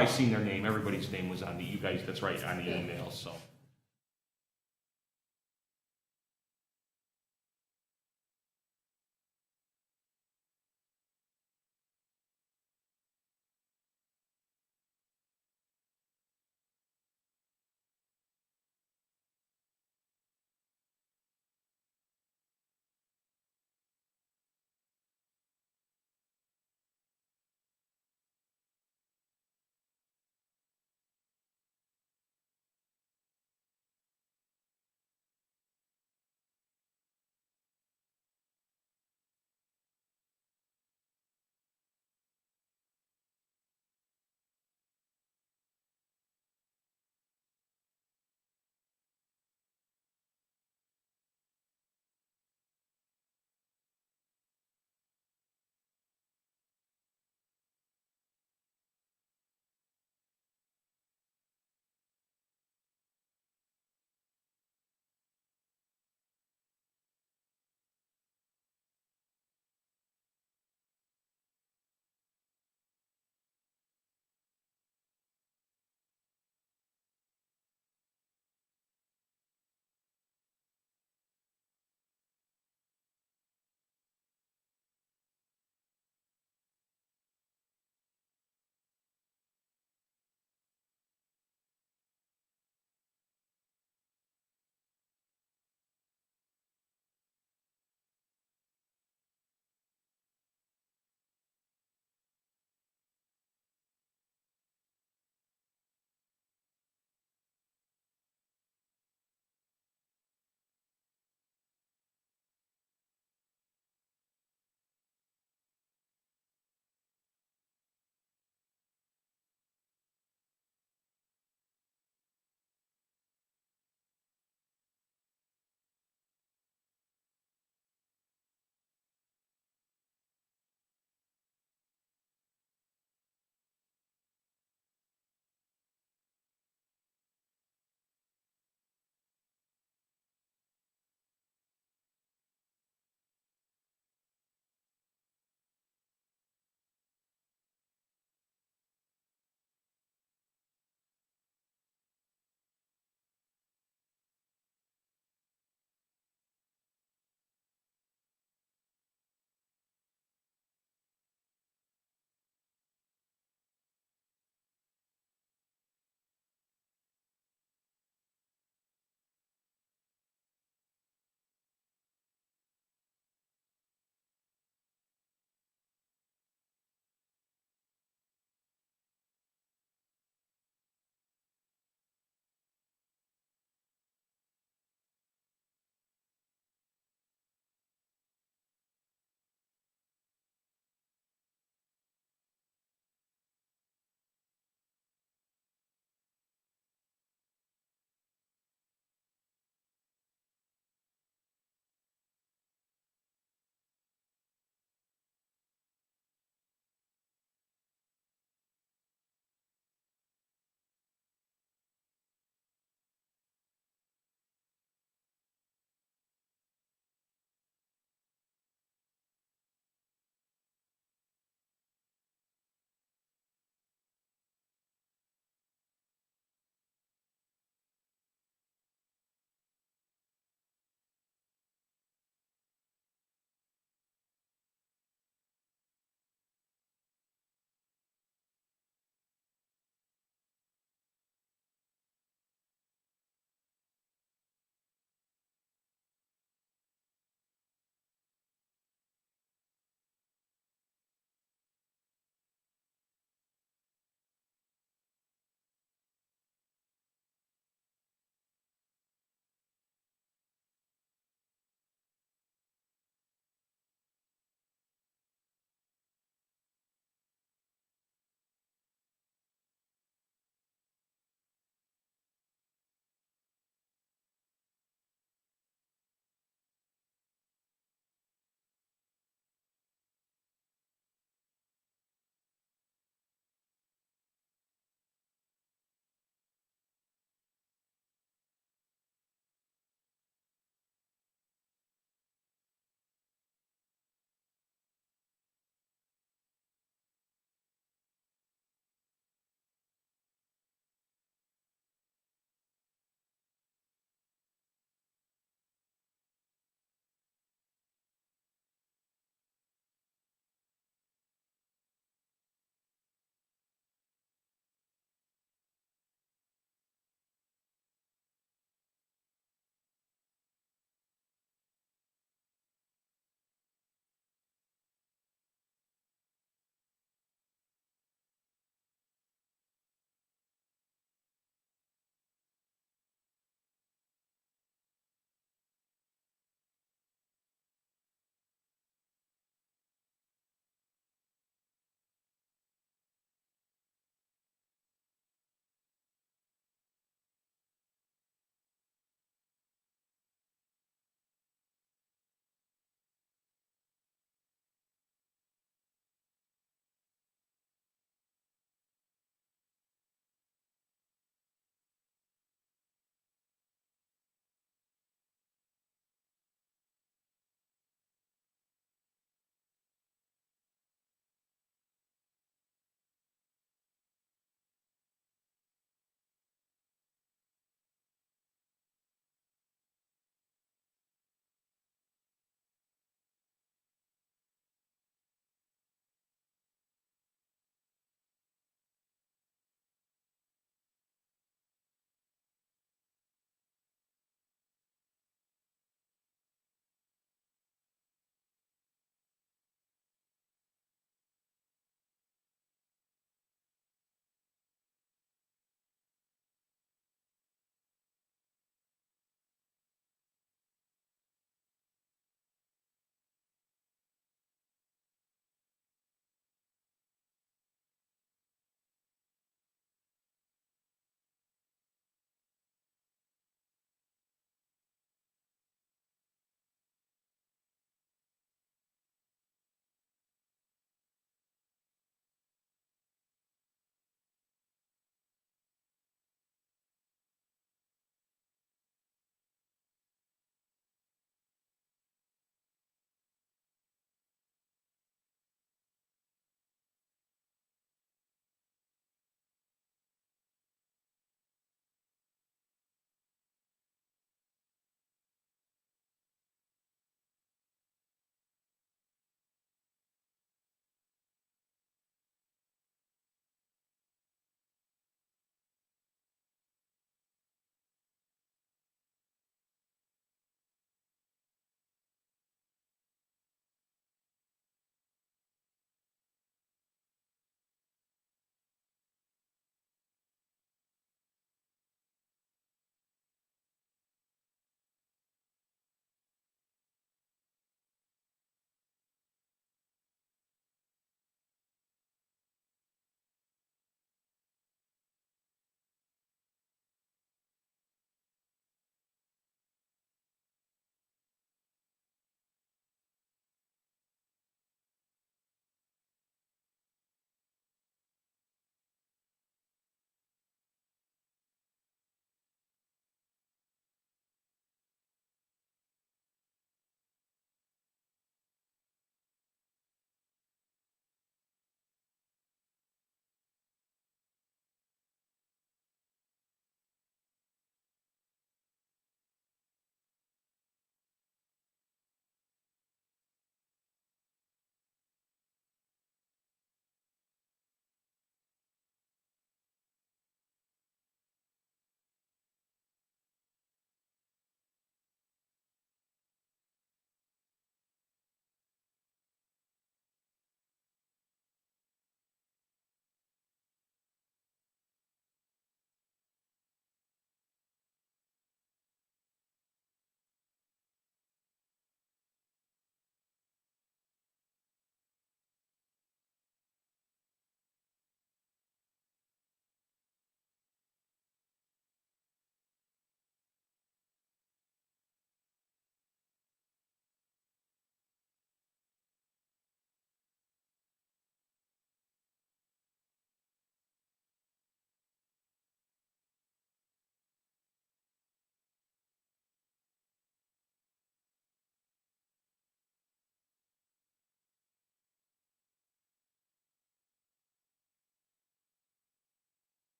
I seen their name, everybody's name was on the, you guys, that's right, on the Yeah. email, so.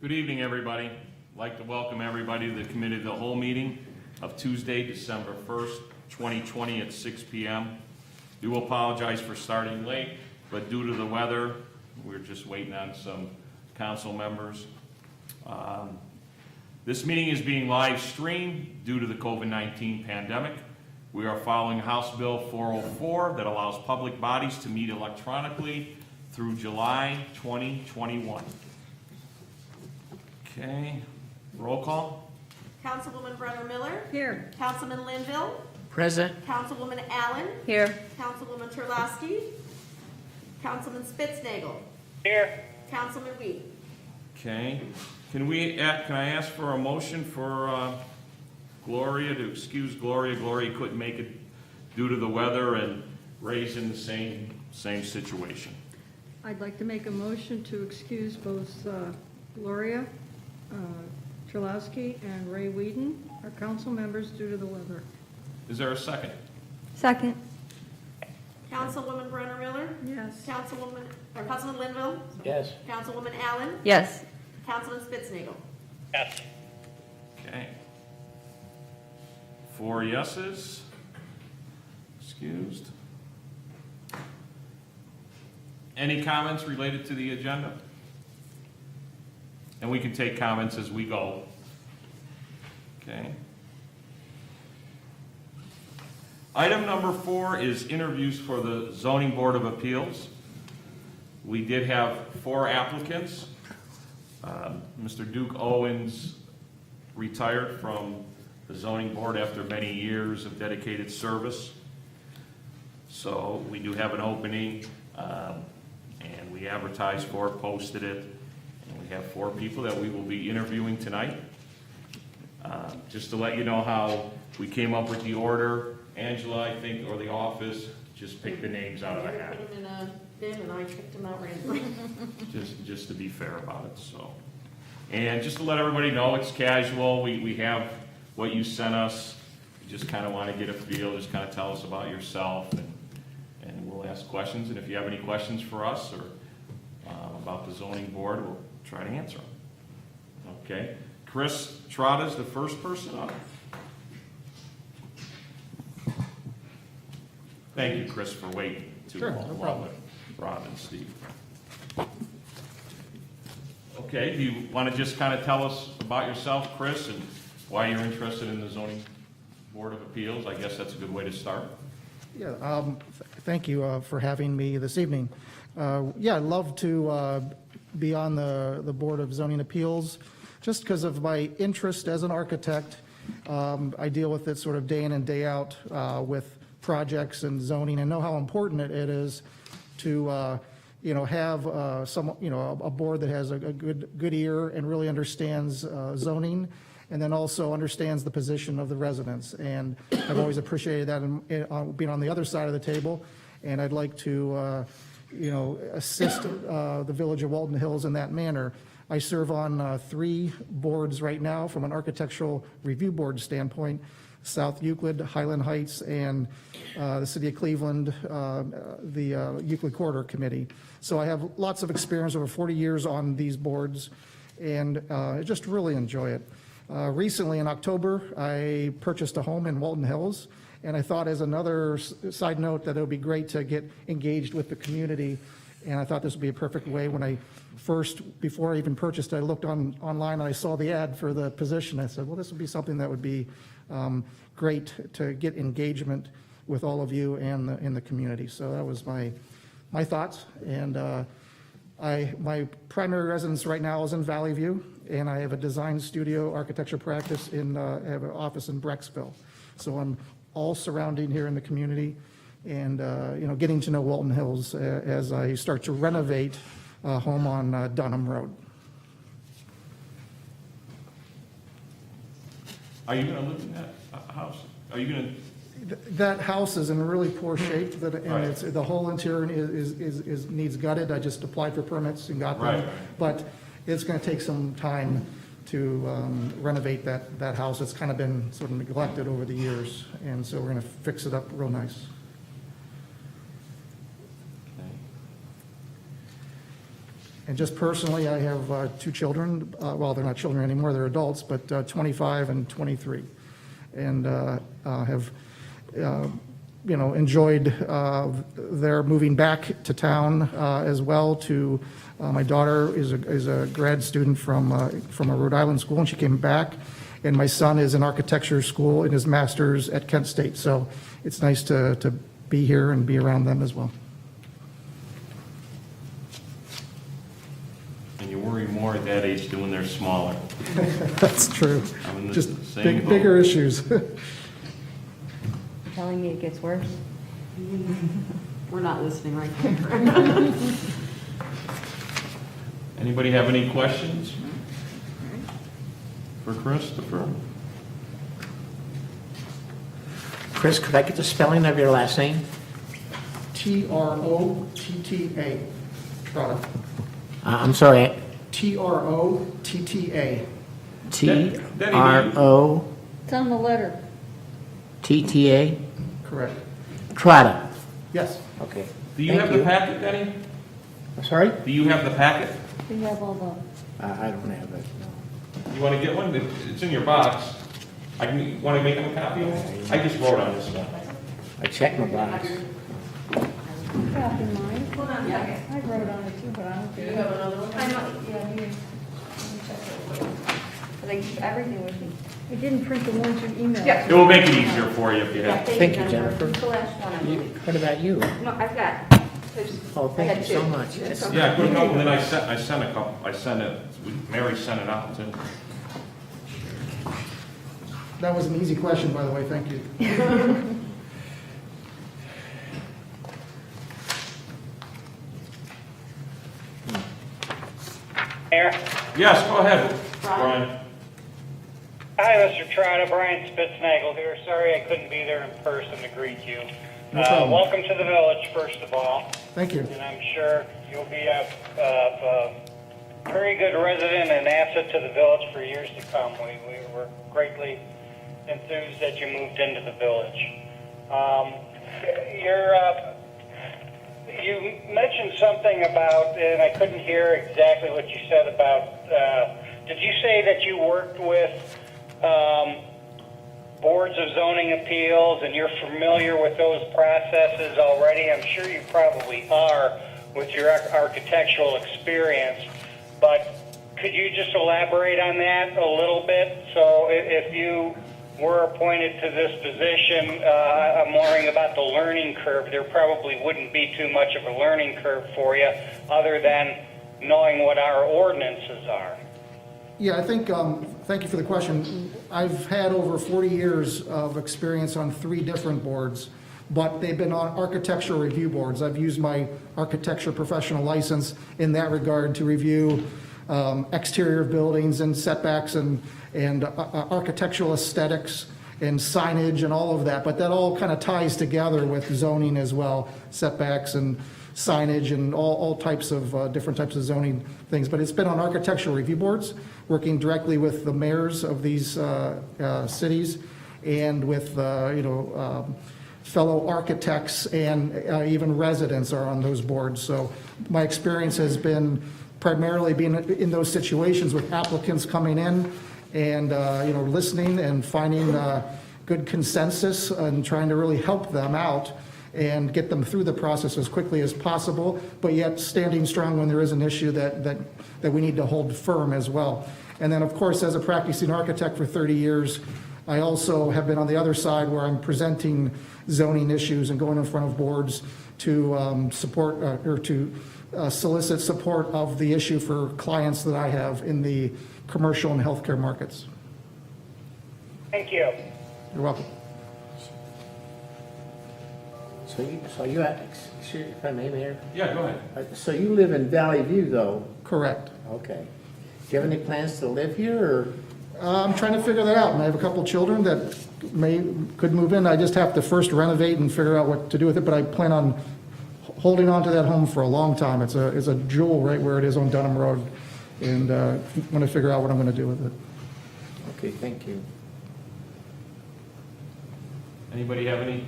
Good evening, everybody. I'd like to welcome everybody to the Committee of the Whole meeting of Tuesday, December 1st, 2020 at 6 p.m. Do apologize for starting late, but due to the weather, we're just waiting on some council members. This meeting is being live streamed due to the COVID-19 pandemic. We are following House Bill 404 that allows public bodies to meet electronically through July 2021. Okay, roll call. Councilwoman Brenner Miller. Here. Councilman Linville. Present. Councilwoman Allen. Here. Councilwoman Terlasky. Councilman Spitznagel. Here. Councilman Weed. Okay, can I ask for a motion for Gloria to excuse Gloria? Gloria couldn't make it due to the weather, and Ray's in the same situation. I'd like to make a motion to excuse both Gloria Terlasky and Ray Whedon, our council members, due to the weather. Is there a second? Second. Councilwoman Brenner Miller. Yes. Councilman Linville. Yes. Councilwoman Allen. Yes. Councilman Spitznagel. Yes. Okay. 4 yeses. Excused. Any comments related to the agenda? And we can take comments as we go. Okay. Item number 4 is interviews for the Zoning Board of Appeals. We did have 4 applicants. Mr. Duke Owens retired from the zoning board after many years of dedicated service. So we do have an opening, and we advertised for it, posted it, and we have 4 people that we will be interviewing tonight. Just to let you know how we came up with the order, Angela, I think, or the office, just picked the names out of the hat. Put them in a bin and I picked them out randomly. Just to be fair about it, so. And just to let everybody know, it's casual, we have what you sent us, we just kind of want to get a feel, just kind of tell us about yourself, and we'll ask questions, and if you have any questions for us, or about the zoning board, we'll try to answer them. Okay, Chris Trotta's the first person up. Thank you, Chris, for waiting too long. Sure, no problem. Rob and Steve. Okay, do you want to just kind of tell us about yourself, Chris, and why you're interested in the Zoning Board of Appeals? I guess that's a good way to start. Yeah, thank you for having me this evening. Yeah, I'd love to be on the Board of Zoning Appeals, just because of my interest as an architect. I deal with it sort of day in and day out with projects and zoning, and know how important it is to have a board that has a good ear and really understands zoning, and then also understands the position of the residents. And I've always appreciated that in being on the other side of the table, and I'd like to assist the Village of Walton Hills in that manner. I serve on 3 boards right now from an architectural review board standpoint: South Euclid, Highland Heights, and the City of Cleveland, the Euclid Corridor Committee. So I have lots of experience, over 40 years on these boards, and I just really enjoy it. Recently, in October, I purchased a home in Walton Hills, and I thought, as another side note, that it would be great to get engaged with the community, and I thought this would be a perfect way. Before I even purchased it, I looked online and I saw the ad for the position. I said, well, this would be something that would be great to get engagement with all of you and in the community. So that was my thoughts. And my primary residence right now is in Valley View, and I have a design studio architecture practice I have an office in Brecksville. So I'm all surrounding here in the community, and getting to know Walton Hills as I start to renovate a home on Dunham Road. Are you going to live in that house? Are you going to? That house is in really poor shape, and Right. the whole interior needs gutted. I just applied for permits and got them. Right. But it's going to take some time to renovate that house. It's kind of been sort of neglected over the years, and so we're going to fix it up real nice. And just personally, I have two children. Well, they're not children anymore, they're adults, but 25 and 23. And have, enjoyed their moving back to town as well to, my daughter is a grad student from a Rhode Island school, and she came back. And my son is in architecture school in his master's at Kent State. So it's nice to be here and be around them as well. And you worry more at that age than when they're smaller. That's true. I'm in the Just same boat. bigger issues. Telling me it gets worse? We're not listening right there. Anybody have any questions for Christopher? Chris, could I get the spelling of your last name? Trotta. Trotta. I'm sorry, Trotta. Trotta? It's on the letter. Correct. Trotta. Yes. Okay. Do you Thank have the packet, Denny? I'm sorry? Do you have the packet? We have all the, I don't have it, no. You want to get one? It's in your box. Want to make them a copy of it? I just wrote on this one. I checked my box. copy mine. Hold on, yeah. I wrote on it too, but I don't Do think. you have another one? I know, yeah, you, let me check it. But I keep everything with me. I didn't print the ones you emailed. Yeah. It will make it easier for you if you Yeah, have. Thank you, Jennifer. It's the last one, I You- believe. What about you? No, I've got, there's, Oh, I had thank you so two. much. Yes. Yeah, good enough. And then I sent a couple. Mary sent it out too. That was an easy question, by the way. Thank you. Mayor. Yes, go ahead, Brian? Brian. Hi, Mr. Trotta. Brian Spitznagel here. Sorry I couldn't be there in person to greet you. No problem. Welcome to the village, first of all. Thank you. And I'm sure you'll be a very good resident and asset to the village for years to come. We were greatly enthused that you moved into the village. You mentioned something about, and I couldn't hear exactly what you said about, did you say that you worked with boards of zoning appeals and you're familiar with those processes already? I'm sure you probably are with your architectural experience, but could you just elaborate on that a little bit? So if you were appointed to this position, I'm worrying about the learning curve. There probably wouldn't be too much of a learning curve for you other than knowing what our ordinances are. Yeah, I think, thank you for the question. I've had over 40 years of experience on 3 different boards, but they've been on architectural review boards. I've used my architecture professional license in that regard to review exterior buildings and setbacks and architectural aesthetics and signage and all of that. But that all kind of ties together with zoning as well, setbacks and signage and all types of different types of zoning things. But it's been on architectural review boards, working directly with the mayors of these cities and with fellow architects and even residents are on those boards. So my experience has been primarily being in those situations with applicants coming in and listening and finding good consensus and trying to really help them out and get them through the process as quickly as possible, but yet standing strong when there is an issue that we need to hold firm as well. And then, of course, as a practicing architect for 30 years, I also have been on the other side where I'm presenting zoning issues and going in front of boards to support or to solicit support of the issue for clients that I have in the commercial and healthcare markets. Thank you. You're welcome. So you, if I may, Mayor? Yeah, go ahead. So you live in Valley View, though? Correct. Okay. Do you have any plans to live here, or? I'm trying to figure that out, and I have a couple children that could move in. I just have to first renovate and figure out what to do with it, but I plan on holding on to that home for a long time. It's a jewel right where it is on Dunham Road, and want to figure out what I'm going to do with it. Okay, thank you. Anybody have any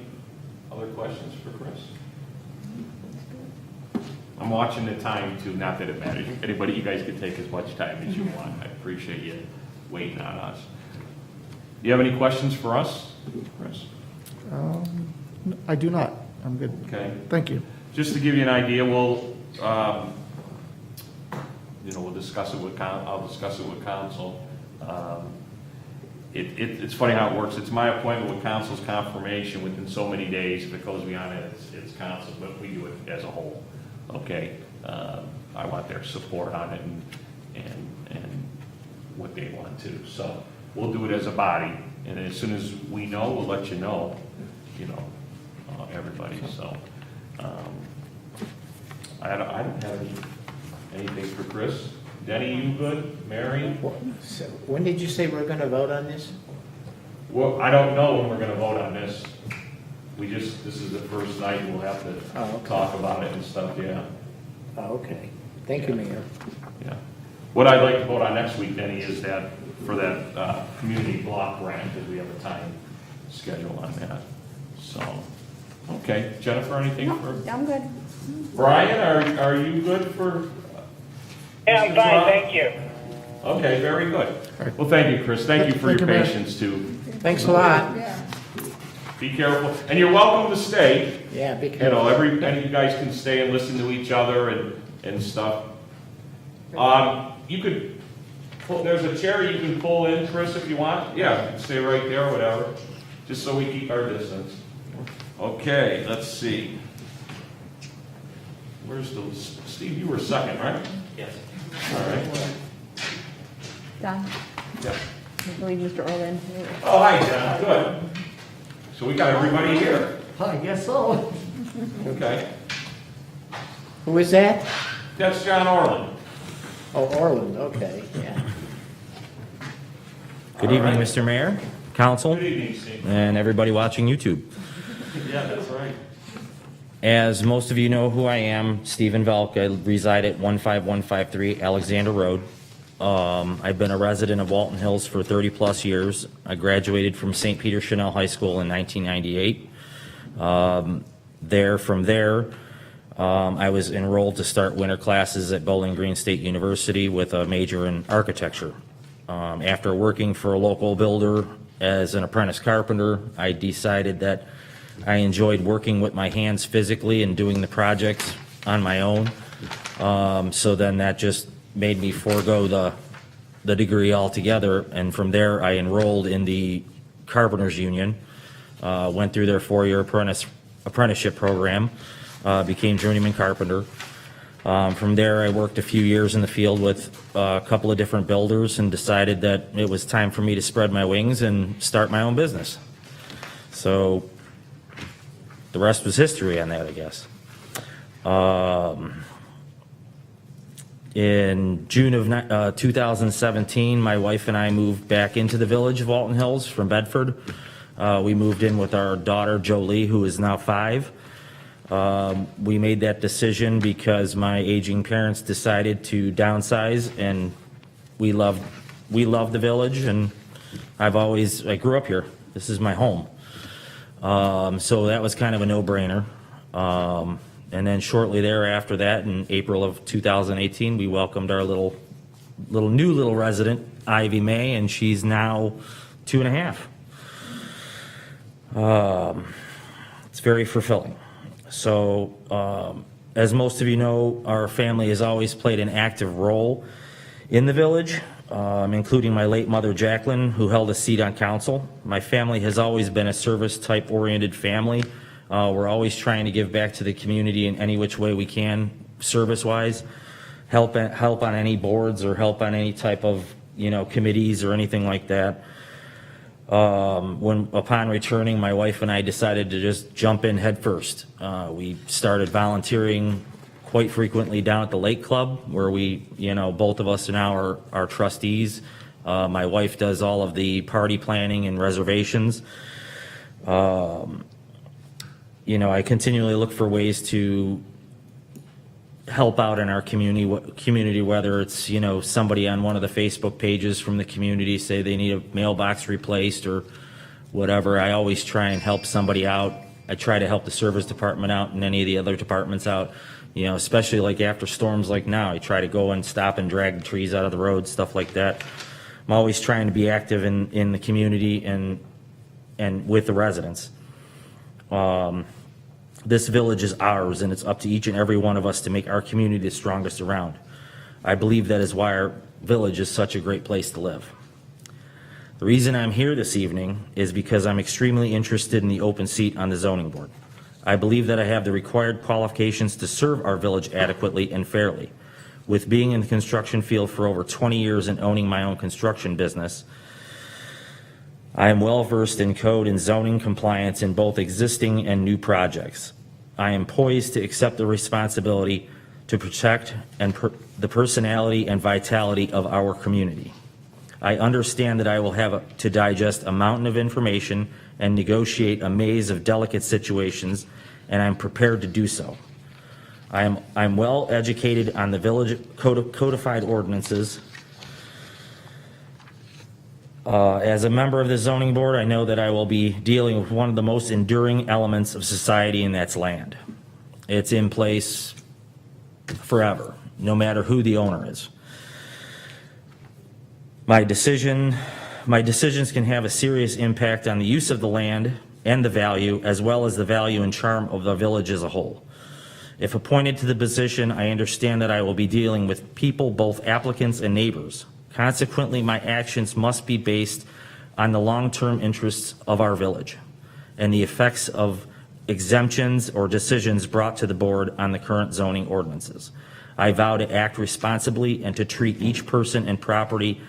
other questions for Chris? I'm watching the time too, not that it matters. Anybody, you guys can take as much time as you want. I appreciate you waiting on us. Do you have any questions for us, Chris? I do not. I'm good. Okay. Thank you. Just to give you an idea, we'll discuss it with I'll discuss it with council. It's funny how it works. It's my appointment with council's confirmation within so many days. If it goes beyond it, it's council, but we do it as a whole. Okay. I want their support on it and what they want to. So we'll do it as a body, and as soon as we know, we'll let you know. Everybody. So I don't have anything for Chris. Denny, you good? Mary? So when did you say we're gonna vote on this? Well, I don't know when we're gonna vote on this. This is the first night, we'll have to Oh, okay. talk about it and stuff, yeah. Oh, okay. Thank you, Mayor. Yeah. What I'd like to vote on next week, Denny, is that, for that, community block grant, because we have a time schedule on that. So, okay. Jennifer, anything for? No, I'm good. Brian, are you good for? Yeah, I'm fine, thank you. Okay, very good. Well, thank you, Chris. Thank you for Thank your you, Mayor. patience too. Thanks a lot. Be careful, and you're welcome to stay. Yeah, be You careful. know, and you guys can stay and listen to each other and stuff. You could, there's a chair you can pull in, Chris, if you want. Yeah, you can stay right there or whatever, just so we keep our distance. Okay, let's see. Where's the, Steve, you were second, right? Yes. All right. Don, Yeah. I believe Mr. Orland. Oh, hi, John, good. So we got everybody here. I guess so. Okay. Who is that? That's John Orland. Oh, Orland, okay, yeah. Good evening, All right. Mr. Mayor, Council, Good evening, Steve. and everybody watching YouTube. Yeah, that's right. As most of you know who I am, Stephen Velk. I reside at 15153 Alexander Road. I've been a resident of Walton Hills for 30-plus years. I graduated from St. Peter Chanel High School in 1998. From there, I was enrolled to start winter classes at Bowling Green State University with a major in architecture. After working for a local builder as an apprentice carpenter, I decided that I enjoyed working with my hands physically and doing the projects on my own. So then that just made me forego the degree altogether. And from there, I enrolled in the Carpenters Union, went through their 4-year apprenticeship program, became journeyman carpenter. From there, I worked a few years in the field with a couple of different builders and decided that it was time for me to spread my wings and start my own business. So the rest was history on that, I guess. In June of 2017, my wife and I moved back into the village of Walton Hills from Bedford. We moved in with our daughter, Jolie, who is now 5. We made that decision because my aging parents decided to downsize, and we love the village, and I grew up here. This is my home. So that was kind of a no-brainer. And then shortly thereafter that, in April of 2018, we welcomed our new little resident, Ivy May, and she's now 2.5. It's very fulfilling. So, as most of you know, our family has always played an active role in the village, including my late mother, Jacqueline, who held a seat on council. My family has always been a service-type oriented family. We're always trying to give back to the community in any which way we can, service-wise, help on any boards or help on any type of, committees or anything like that. Upon returning, my wife and I decided to just jump in head first. We started volunteering quite frequently down at the Lake Club, where we, both of us now are trustees. My wife does all of the party planning and reservations. I continually look for ways to help out in our community, whether it's, somebody on one of the Facebook pages from the community say they need a mailbox replaced or whatever. I always try and help somebody out. I try to help the service department out and any of the other departments out, You know, especially like after storms like now, I try to go and stop and drag the trees out of the road, stuff like that. I'm always trying to be active in the community and with the residents. This village is ours, and it's up to each and every one of us to make our community the strongest around. I believe that is why our village is such a great place to live. The reason I'm here this evening is because I'm extremely interested in the open seat on the zoning board. I believe that I have the required qualifications to serve our village adequately and fairly. With being in the construction field for over 20 years and owning my own construction business, I am well versed in code and zoning compliance in both existing and new projects. I am poised to accept the responsibility to protect the personality and vitality of our community. I understand that I will have to digest a mountain of information and negotiate a maze of delicate situations, and I'm prepared to do so. I'm well educated on the village codified ordinances. As a member of the zoning board, I know that I will be dealing with one of the most enduring elements of society, and that's land. It's in place forever, no matter who the owner is. My decisions can have a serious impact on the use of the land and the value, as well as the value and charm of the village as a whole. If appointed to the position, I understand that I will be dealing with people, both applicants and neighbors. Consequently, my actions must be based on the long-term interests of our village and the effects of exemptions or decisions brought to the board on the current zoning ordinances. I vow to act responsibly and to treat each person and property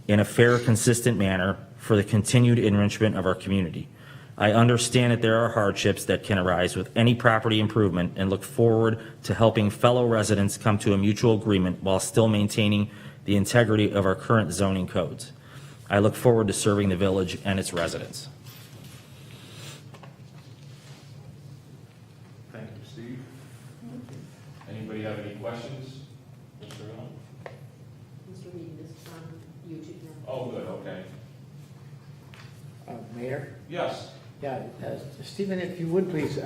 in a fair, consistent manner for the continued enrichment of our community. I understand that there are hardships that can arise with any property improvement and look forward to helping fellow residents come to a mutual agreement while still maintaining the integrity of our current zoning codes. I look forward to serving the village and its residents. Thank you, Steve. Anybody have any questions? Mr. Allen? Mr. Mead is on YouTube now. Oh, good, okay. Mayor? Yes. Yeah, Stephen, if you would please,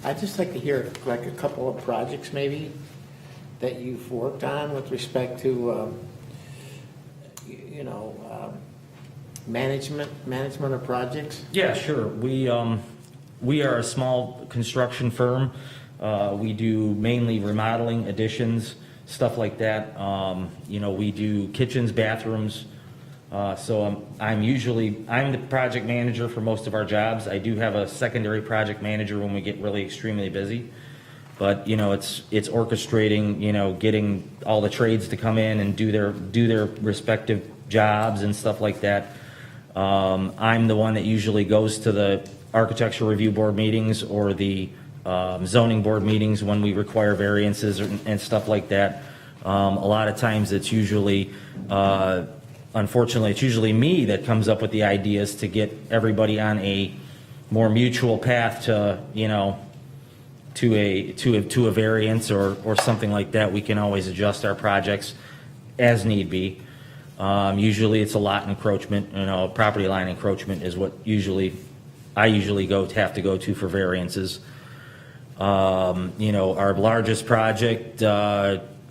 I'd just like to hear like a couple of projects maybe that you've worked on with respect to, management of projects. Yeah, sure. We are a small construction firm. We do mainly remodeling, additions, stuff like that. We do kitchens, bathrooms. So I'm the project manager for most of our jobs. I do have a secondary project manager when we get really extremely busy. But, it's orchestrating, getting all the trades to come in and do their respective jobs and stuff like that. I'm the one that usually goes to the architecture review board meetings or the zoning board meetings when we require variances and stuff like that. A lot of times it's usually, unfortunately, it's usually me that comes up with the ideas to get everybody on a more mutual path to, to a variance or something like that. We can always adjust our projects as need be. Usually it's a lot encroachment, property line encroachment is what I usually have to go to for variances. Our largest project,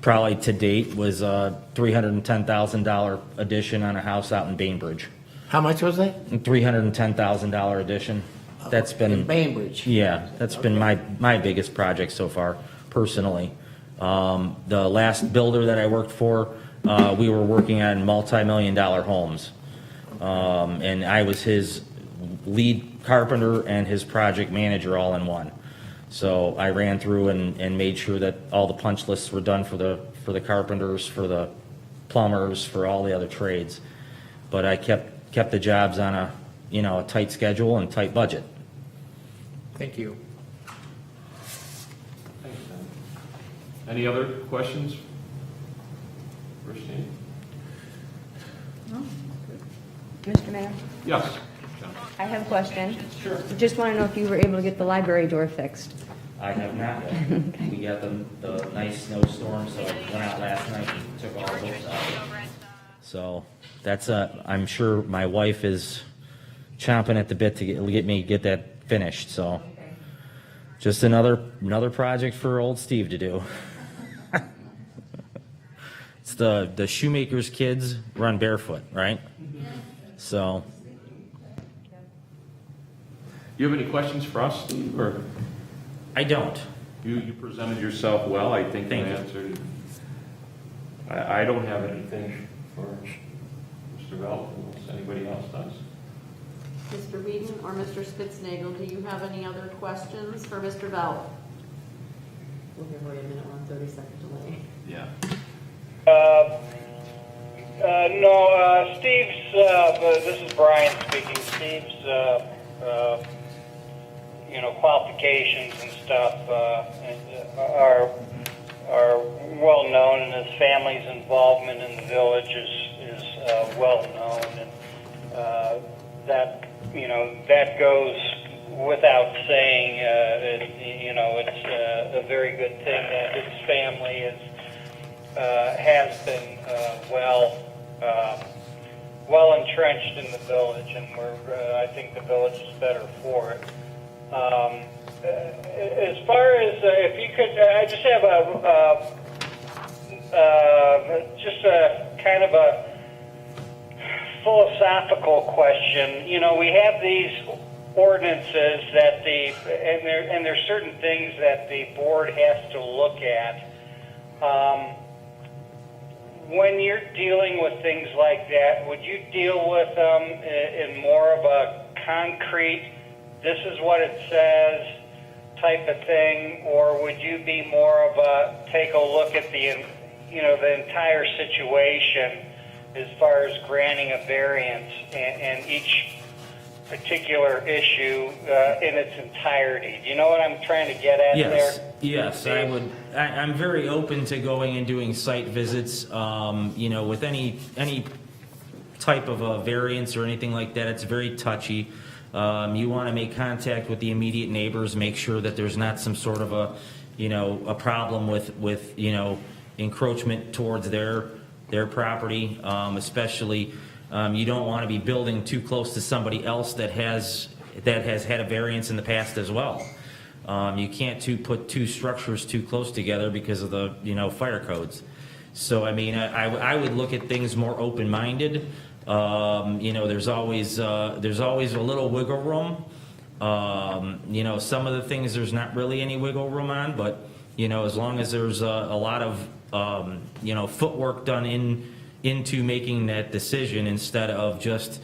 probably to date was a $310,000 addition on a house out in Bainbridge. How much was that? $310,000 addition. That's been In Bainbridge. Yeah, that's been my biggest project so far, personally. The last builder that I worked for, we were working on multi-million-dollar homes. And I was his lead carpenter and his project manager all in one. So I ran through and made sure that all the punch lists were done for the carpenters, for the plumbers, for all the other trades. But I kept the jobs on a tight schedule and tight budget. Thank you. Thanks, Tom. Any other questions? Christine? Mr. Mayor, Yes. John? I have a question. Sure. Just want to know if you were able to get the library door fixed. I have not yet. We got the nice snowstorm, so I went out last night and took all of those out. So that's I'm sure my wife is chomping at the bit to get that finished, so Just another project for old Steve to do. It's the shoemaker's kids run barefoot, right? So, You have any questions for us, Steve, or I don't. you presented yourself well, I think you Thank you. answered. I don't have anything for Mr. Velt, unless anybody else does. Mr. Whedon or Mr. Spitznagel, do you have any other questions for Mr. Velt? We'll give you a minute, 130-second delay. Yeah. No, Steve's, this is Brian speaking. Steve's, qualifications and stuff are well known, and his family's involvement in the village is well known, and that goes without saying. It's a very good thing that his family has been well entrenched in the village, and I think the village is better for it. As far as if you could, I just have a kind of a philosophical question. We have these ordinances that and there's certain things that the board has to look at. When you're dealing with things like that, would you deal with them in more of a concrete, this is what it says type of thing, or would you be more of a take a look at the entire situation as far as granting a variance and each particular issue in its entirety? Do you know what I'm trying to get at there? Yes, I would. I'm very open to going and doing site visits. With any type of a variance or anything like that, it's very touchy. You want to make contact with the immediate neighbors, make sure that there's not some sort of a problem with encroachment towards their property, especially. You don't want to be building too close to somebody else that has had a variance in the past as well. You can't put two structures too close together because of the fire codes. So I would look at things more open-minded. There's always a little wiggle room. Some of the things there's not really any wiggle room on, but as long as there's a lot of footwork done into making that decision instead of just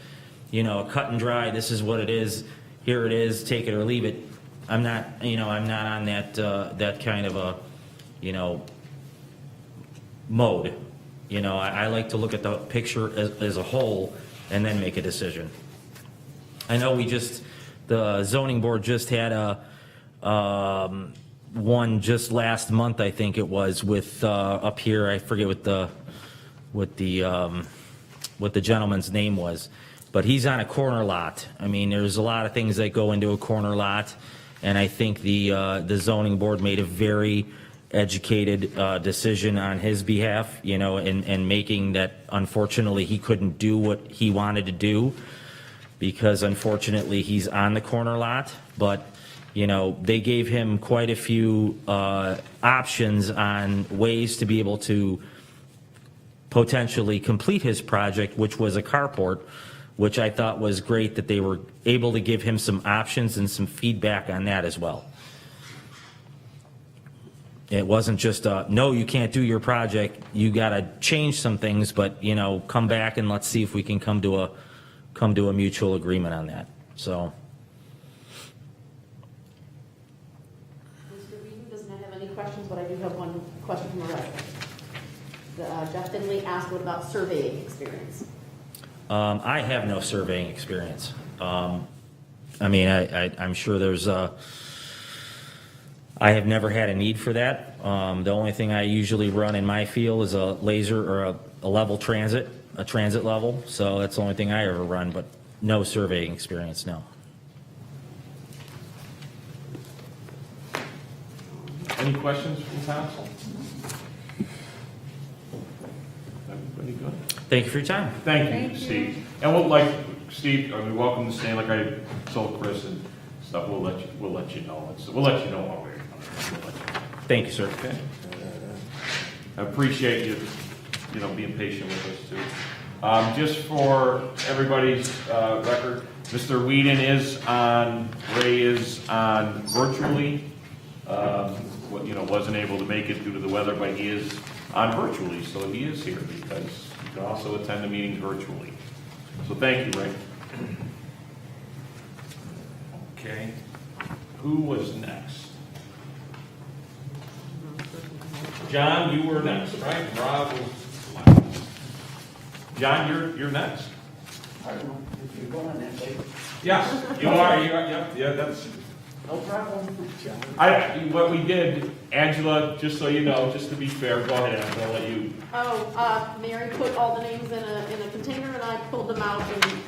cut and dry, this is what it is, here it is, take it or leave it. I'm not on that kind of a mode. I like to look at the picture as a whole and then make a decision. I know the zoning board just had one just last month, I think it was, with up here, I forget what the gentleman's name was, but he's on a corner lot. There's a lot of things that go into a corner lot, and I think the zoning board made a very educated decision on his behalf, and making that, unfortunately, he couldn't do what he wanted to do because, unfortunately, he's on the corner lot. But they gave him quite a few options on ways to be able to potentially complete his project, which was a carport, which I thought was great that they were able to give him some options and some feedback on that as well. It wasn't just no, you can't do your project, you got to change some things, but come back and let's see if we can come to a mutual agreement on that. So Mr. Whedon does not have any questions, but I do have one question from a resident. Jeff Finley asked, what about surveying experience? I have no surveying experience. I'm sure there's I have never had a need for that. The only thing I usually run in my field is a laser or a level transit, a transit level. So that's the only thing I ever run, but no surveying experience, no. Any questions from council? Everybody good? Thank you for your time. Thank you, Steve. And Steve, welcome to staying, like I told Chris and stuff, we'll let you know. We'll let you know while we're coming. Thank you, sir. Okay. I appreciate you, being patient with us too. Just for everybody's record, Mr. Whedon Ray is on virtually. Wasn't able to make it due to the weather, but he is on virtually, so he is here because you can also attend the meetings virtually. So thank you, Ray. Okay. Who was next? John, you were next, right? Rob was last. John, you're next. I don't know if you're going that way. Yes, you are. Yeah, that's. No problem. What we did, Angela, just so you know, just to be fair, go ahead, I'm gonna let you. Mary put all the names in a container and I pulled them out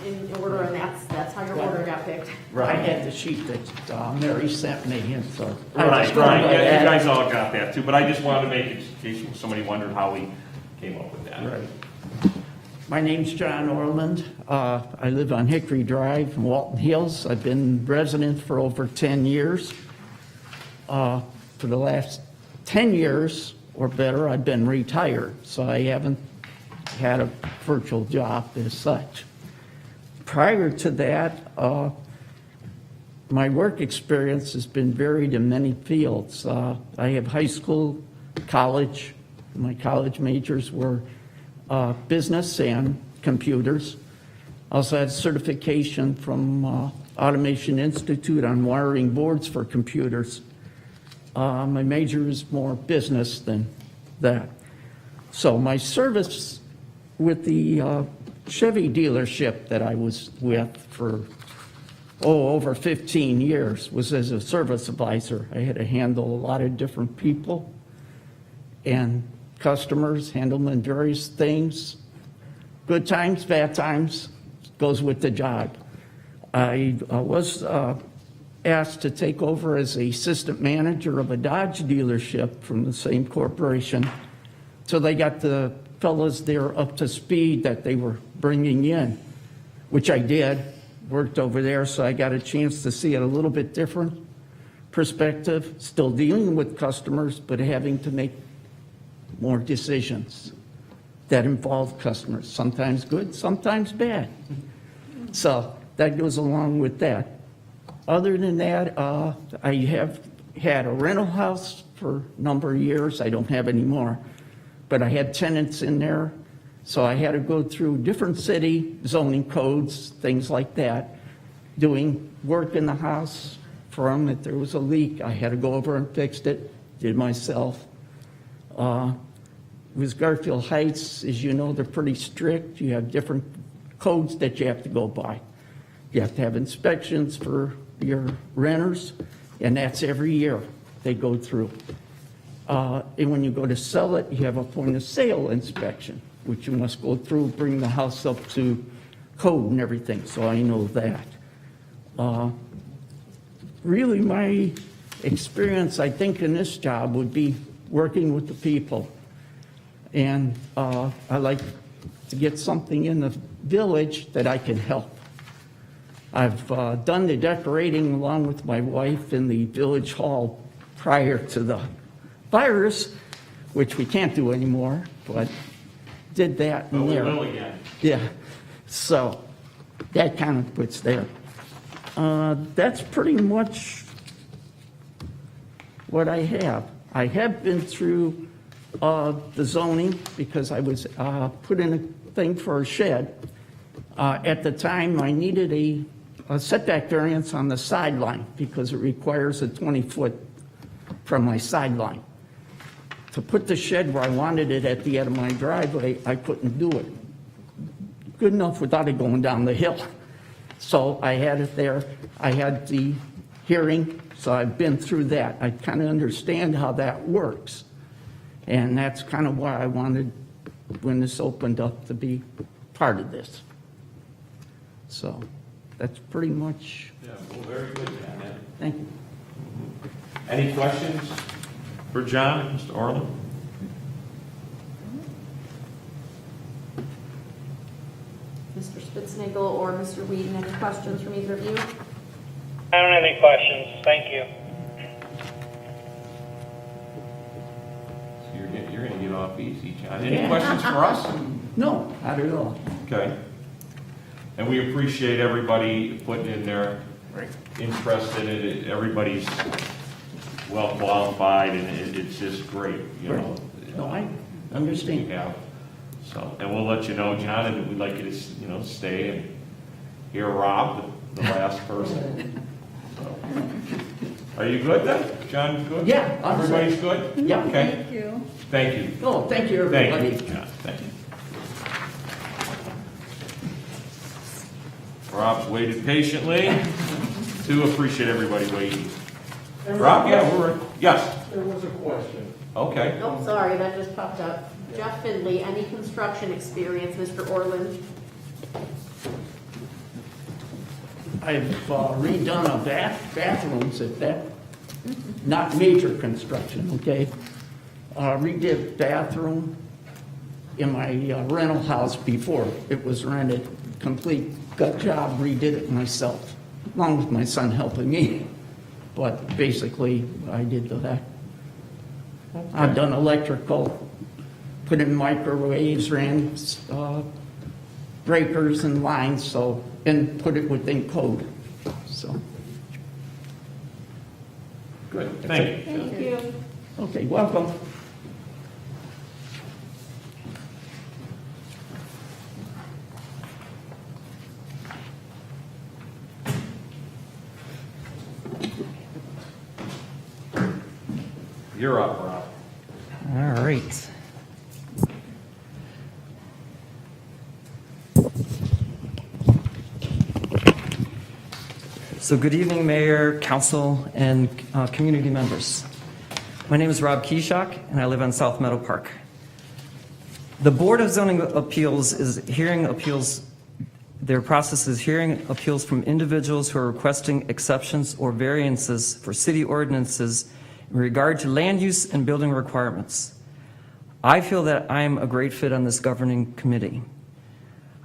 in order, and that's how your order got picked. I had the sheet that Mary sent me, and so. Right, yeah, you guys all got that too, but I just wanted to make it, in case somebody wondered how we came up with that. Right. My name's John Orland. I live on Hickory Drive in Walton Hills. I've been resident for over 10 years. For the last 10 years or better, I've been retired, so I haven't had a virtual job as such. Prior to that, my work experience has been varied in many fields. I have high school, college. My college majors were business and computers. I also had certification from Automation Institute on wiring boards for computers. My major is more business than that. So my service with the Chevy dealership that I was with for over 15 years was as a service advisor. I had to handle a lot of different people and customers, handle them in various things. Good times, bad times, goes with the job. I was asked to take over as the assistant manager of a Dodge dealership from the same corporation. So they got the fellas there up to speed that they were bringing in, which I did, worked over there, so I got a chance to see it a little bit different perspective, still dealing with customers, but having to make more decisions that involve customers, sometimes good, sometimes bad. So that goes along with that. Other than that, I have had a rental house for a number of years. I don't have any more, but I had tenants in there. So I had to go through different city zoning codes, things like that, doing work in the house for them. If there was a leak, I had to go over and fix it, did myself. With Garfield Heights, as you know, they're pretty strict. You have different codes that you have to go by. You have to have inspections for your renters, and that's every year they go through. And when you go to sell it, you have a point of sale inspection, which you must go through, bring the house up to code and everything, so I know that. Really, my experience, I think, in this job would be working with the people. And I like to get something in the village that I can help. I've done the decorating along with my wife in the village hall prior to the virus, which we can't do anymore, but did that in there. We will again. Yeah, so that kind of puts there. That's pretty much what I have. I have been through the zoning because I was put in a thing for a shed. At the time, I needed a setback variance on the sideline because it requires a 20-foot from my sideline. To put the shed where I wanted it at the end of my driveway, I couldn't do it good enough without it going down the hill. So I had it there. I had the hearing, so I've been through that. I kind of understand how that works. And that's kind of why I wanted, when this opened up, to be part of this. So that's pretty much, Yeah, well, very good, John. thank you. Any questions for John, Mr. Orland? Mr. Spitznagel or Mr. Whedon, any questions from either of you? I don't have any questions. Thank you. So you're gonna get off easy, John. Any Yeah. questions for us? No, not at all. Okay. And we appreciate everybody putting in their interest in it. Everybody's well qualified, and it's just great, you know. No, I You understand. have, so, and we'll let you know, John, and we'd like you to, you know, stay and hear Rob, the last person. So, are you good then? John, good? Yeah, I'm set. Everybody's good? Yeah. Okay, Thank you. thank you. Oh, thank you, Thank everybody. you, John, thank you. Rob's waited patiently. Do appreciate everybody waiting. Rob, yeah, yes, There was a question. okay. Oh, sorry, that just popped up. Jeff Finley, any construction experience, Mr. Orland? I've redone a bathrooms at that, not major construction, okay? Redid bathroom in my rental house before it was rented, complete gut job, redid it myself, along with my son helping me. But basically, I did that. I've done electrical, put in microwaves, ran breakers and lines, so, and put it within code, so. Good, thank you. Thank you. Okay, welcome. You're up, Rob. All right. So good evening, Mayor, Council, and community members. My name is Rob Kishak, and I live on South Meadow Park. The Board of Zoning Appeals is hearing appeals. Their process is hearing appeals from individuals who are requesting exceptions or variances for city ordinances in regard to land use and building requirements. I feel that I am a great fit on this governing committee.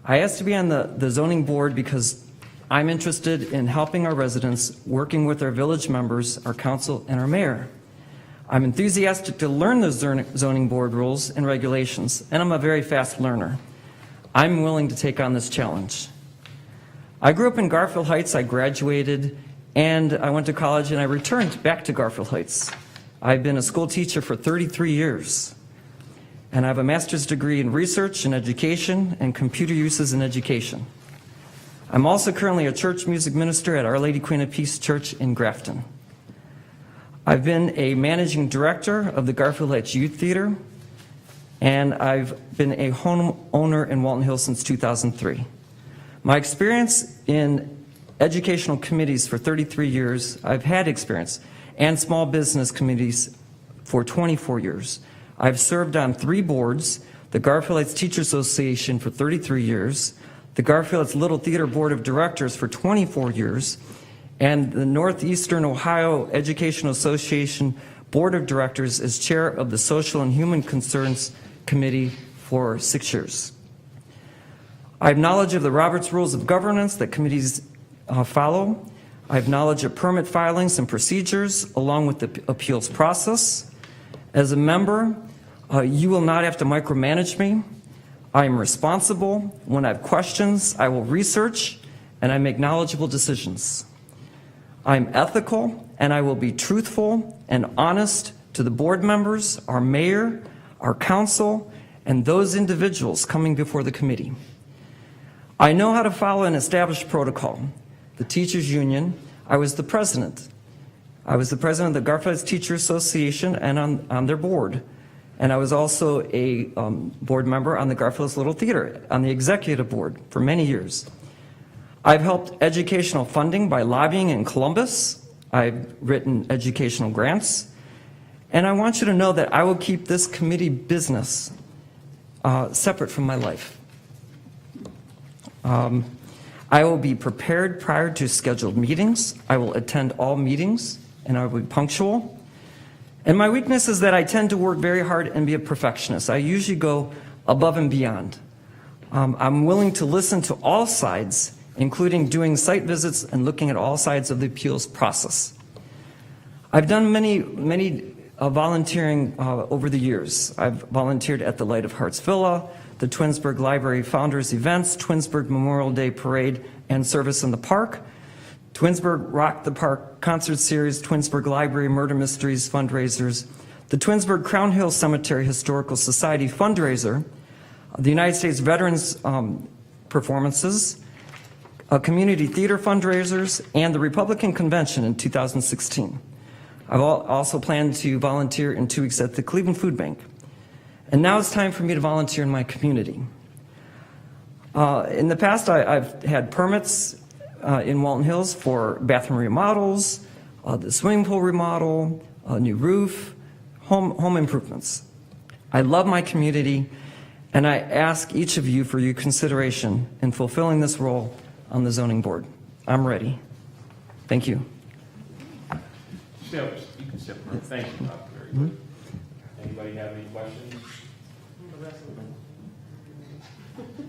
I asked to be on the zoning board because I'm interested in helping our residents, working with our village members, our council, and our mayor. I'm enthusiastic to learn the zoning board rules and regulations, and I'm a very fast learner. I'm willing to take on this challenge. I grew up in Garfield Heights. I graduated, and I went to college, and I returned back to Garfield Heights. I've been a school teacher for 33 years, and I have a master's degree in research and education and computer uses in education. I'm also currently a church music minister at Our Lady Queen of Peace Church in Grafton. I've been a managing director of the Garfield Heights Youth Theater, and I've been a homeowner in Walton Hills since 2003. My experience in educational committees for 33 years, I've had experience, and small business committees for 24 years. I've served on 3 boards, the Garfield Heights Teachers Association for 33 years, the Garfield Heights Little Theater Board of Directors for 24 years, and the Northeastern Ohio Educational Association Board of Directors as chair of the Social and Human Concerns Committee for 6 years. I have knowledge of the Roberts Rules of Governance that committees follow. I have knowledge of permit filings and procedures along with the appeals process. As a member, you will not have to micromanage me. I am responsible. When I have questions, I will research, and I make knowledgeable decisions. I'm ethical, and I will be truthful and honest to the board members, our mayor, our council, and those individuals coming before the committee. I know how to follow an established protocol. The teachers union, I was the president. I was the president of the Garfield Heights Teacher Association and on their board. And I was also a board member on the Garfield Heights Little Theater, on the executive board for many years. I've helped educational funding by lobbying in Columbus. I've written educational grants. And I want you to know that I will keep this committee business separate from my life. I will be prepared prior to scheduled meetings. I will attend all meetings, and I will be punctual. And my weakness is that I tend to work very hard and be a perfectionist. I usually go above and beyond. I'm willing to listen to all sides including doing site visits and looking at all sides of the appeals process. I've done many volunteering over the years. I've volunteered at the Light of Hearts Villa, the Twinsburg Library Founders Events, Twinsburg Memorial Day Parade and Service in the Park, Twinsburg Rock the Park Concert Series, Twinsburg Library Murder Mysteries fundraisers, the Twinsburg Crown Hill Cemetery Historical Society fundraiser, the United States Veterans performances, community theater fundraisers, and the Republican Convention in 2016. I've also planned to volunteer in 2 weeks at the Cleveland Food Bank. And now it's time for me to volunteer in my community. In the past, I've had permits in Walton Hills for bathroom remodels, the swimming pool remodel, a new roof, home improvements. I love my community, and I ask each of you for your consideration in fulfilling this role on the zoning board. I'm ready. Thank you. You can step forward. Thank you, Rob. Very good. Anybody have any questions?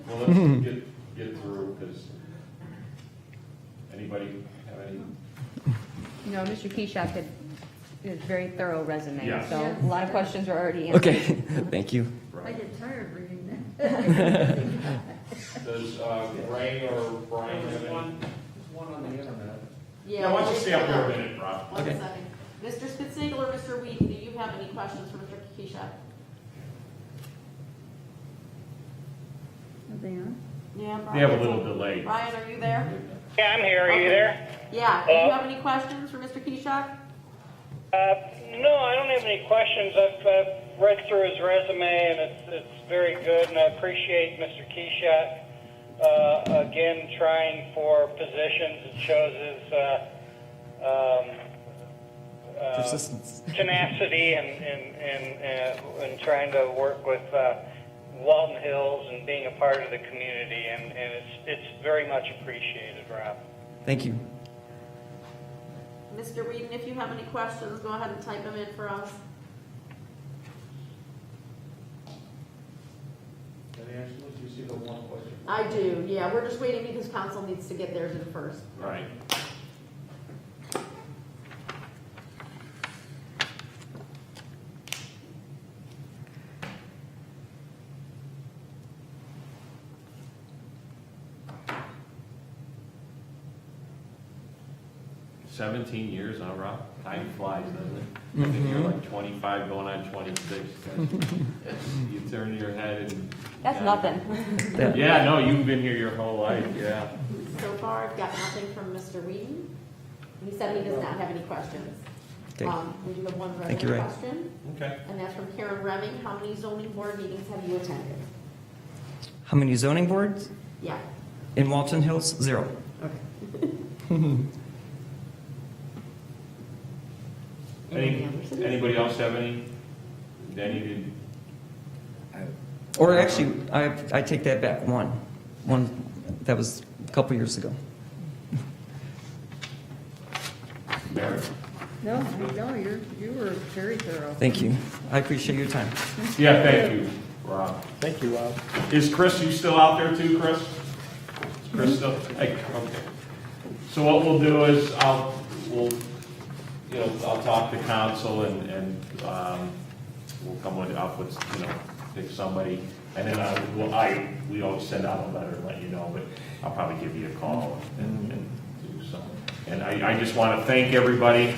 Well, let's get through, because anybody have any? You know, Mr. Keshak had a very thorough resume, Yes. so a lot of questions are already answered. Okay, thank you. I get tired reading that. Does Ray or Brian have any? Yeah. Yeah, why don't you stay up there a minute, Rob? One second. Mr. Spitznagel or Mr. Whedon, do you have any questions for Mr. Keshak? Are they on? Yeah, They have a Brian. little delay. Brian, are you there? Yeah, I'm here. Are you Okay. there? Yeah, do you have any questions for Mr. Keshak? No, I don't have any questions. I've read through his resume, and it's very good, and I appreciate Mr. Keshak again trying for positions. It shows his Persistence. tenacity and trying to work with Walton Hills and being a part of the community, and it's very much appreciated, Rob. Thank you. Mr. Whedon, if you have any questions, go ahead and type them in for us. I do, yeah, we're just waiting because council needs to get theirs in first. Right. "17 years, huh, Rob? Time flies, doesn't it? I think you're like 25 going on 26. You turn your head and... That's yeah. nothing. Yeah, no, you've been here your whole life, yeah. So far, I've got nothing from Mr. Whedon. He said he does not have any questions. Okay. We do have one Thank you, resident Ray. question, Okay. and that's from Karen Remming. How many zoning board meetings have you attended? How many zoning boards? Yeah. In Walton Hills? 0. Anybody else have any? Danny, did... Or actually, I take that back, one. That was a couple years ago. Mary? No, you were very thorough. Thank you. I appreciate your time. Yeah, thank you, Rob. Thank you, Rob. Is Chris, you still out there too, Chris? Is Chris still? Hey, okay. So what we'll do is I'll talk to council and we'll come up with, pick somebody. And then we always send out a letter and let you know, but I'll probably give you a call and do something. And I just want to thank everybody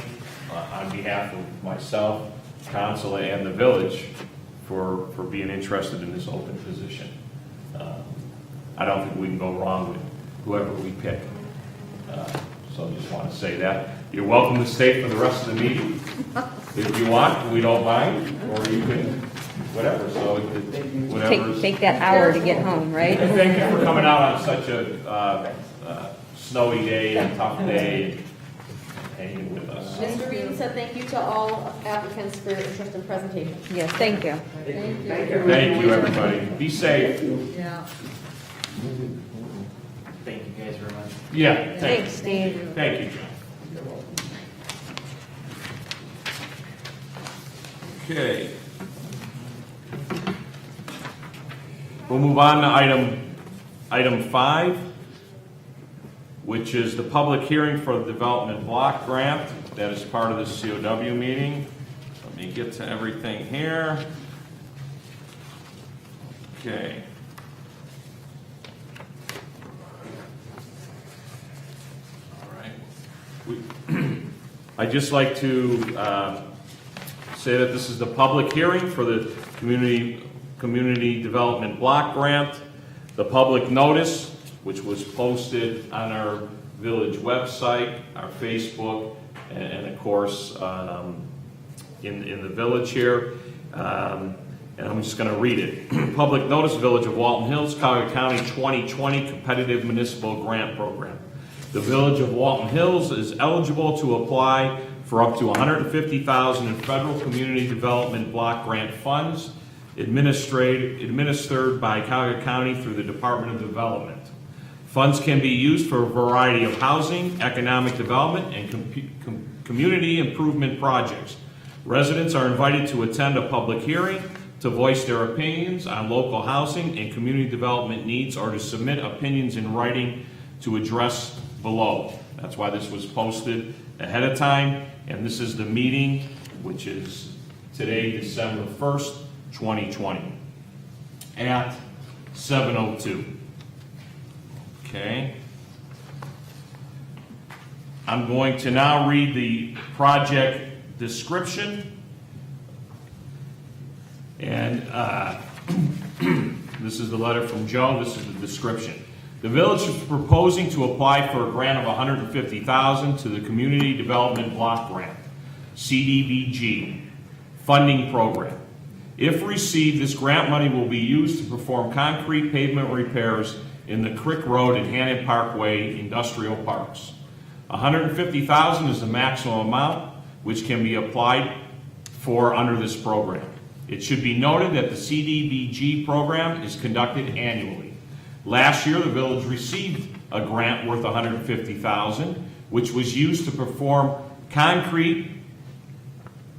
on behalf of myself, council, and the village for being interested in this open position. I don't think we can go wrong with whoever we pick. So I just want to say that. You're welcome to stay for the rest of the meeting if you want. We don't mind, or you can, whatever. So whatever. Take that hour to get home, right? And thank you for coming out on such a snowy day and tough day and hanging with us. Mr. Whedon said thank you to all applicants for your interest in presentation. Yes, thank you. Thank you. Thank you, everybody. Be safe. Yeah. Thank you guys very much. Yeah, Thanks, Steve. Thank you, John. Okay. We'll move on to item 5. which is the public hearing for the development block grant. That is part of this COW meeting. Let me get to everything here. Okay. All right. I'd just like to say that this is the public hearing for the community development block grant. The public notice, which was posted on our village website, our Facebook, and of course, in the village here. And I'm just going to read it. Public notice, Village of Walton Hills, Cuyahoga County 2020 Competitive Municipal Grant Program. The Village of Walton Hills is eligible to apply for up to $150,000 in federal community development block grant funds administered by Cuyahoga County through the Department of Development. Funds can be used for a variety of housing, economic development, and community improvement projects. Residents are invited to attend a public hearing to voice their opinions on local housing and community development needs, or to submit opinions in writing to address below. That's why this was posted ahead of time, and this is the meeting, which is today, December 1st, 2020, at 7:02. Okay. I'm going to now read the project description. And this is the letter from Joe. This is the description. The village is proposing to apply for a grant of $150,000 to the Community Development Block Grant, CDBG, funding program. If received, this grant money will be used to perform concrete pavement repairs in the Crick Road and Hannon Parkway industrial parks. $150,000 is the maximum amount which can be applied for under this program. It should be noted that the CDBG program is conducted annually. Last year, the village received a grant worth $150,000, which was used to perform concrete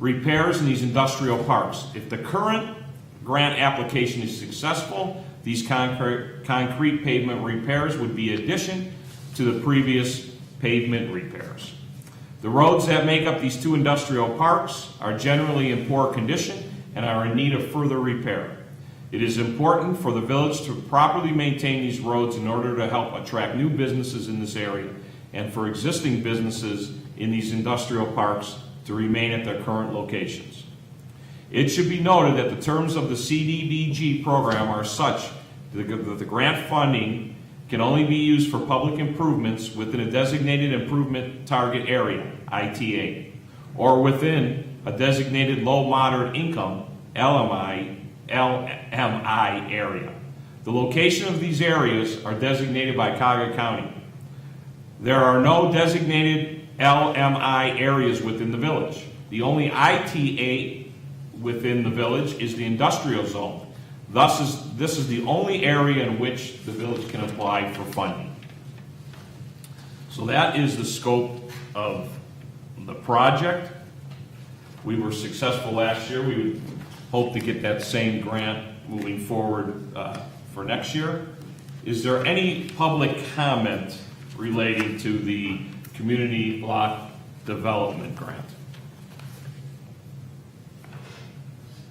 repairs in these industrial parks. If the current grant application is successful, these concrete pavement repairs would be addition to the previous pavement repairs. The roads that make up these two industrial parks are generally in poor condition and are in need of further repair. It is important for the village to properly maintain these roads in order to help attract new businesses in this area, and for existing businesses in these industrial parks to remain at their current locations. It should be noted that the terms of the CDBG program are such that the grant funding can only be used for public improvements within a designated improvement target area, ITA, or within a designated low moderate income, LMI area. The location of these areas are designated by Cuyahoga County. There are no designated LMI areas within the village. The only ITA within the village is the industrial zone. Thus, this is the only area in which the village can apply for funding. So that is the scope of the project. We were successful last year. We would hope to get that same grant moving forward for next year. Is there any public comment relating to the community block development grant?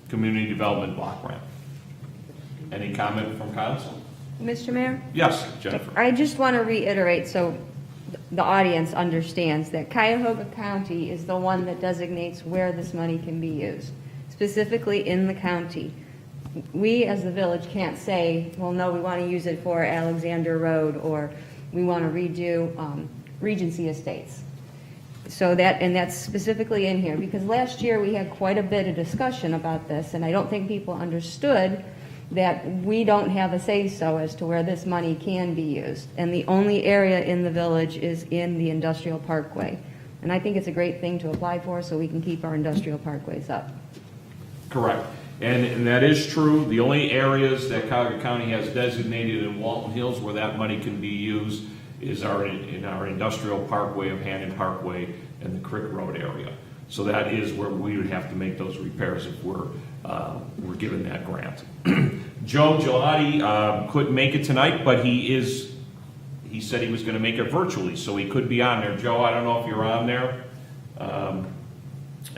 Community development block grant. Any comment from council? Mr. Mayor? Yes, Jennifer. I just want to reiterate so the audience understands that Cuyahoga County is the one that designates where this money can be used, specifically in the county. We, as the village, can't say, well, no, we want to use it for Alexander Road, or we want to redo Regency Estates. So that's specifically in here, because last year we had quite a bit of discussion about this, and I don't think people understood that we don't have a say-so as to where this money can be used. And the only area in the village is in the industrial parkway. And I think it's a great thing to apply for so we can keep our industrial parkways up. Correct. And that is true. The only areas that Cuyahoga County has designated in Walton Hills where that money can be used is in our industrial parkway of Hannon Parkway and the Crick Road area. So that is where we would have to make those repairs if we're given that grant. Joe Gelati couldn't make it tonight, but he he said he was gonna make it virtually, so he could be on there. Joe, I don't know if you're on there, and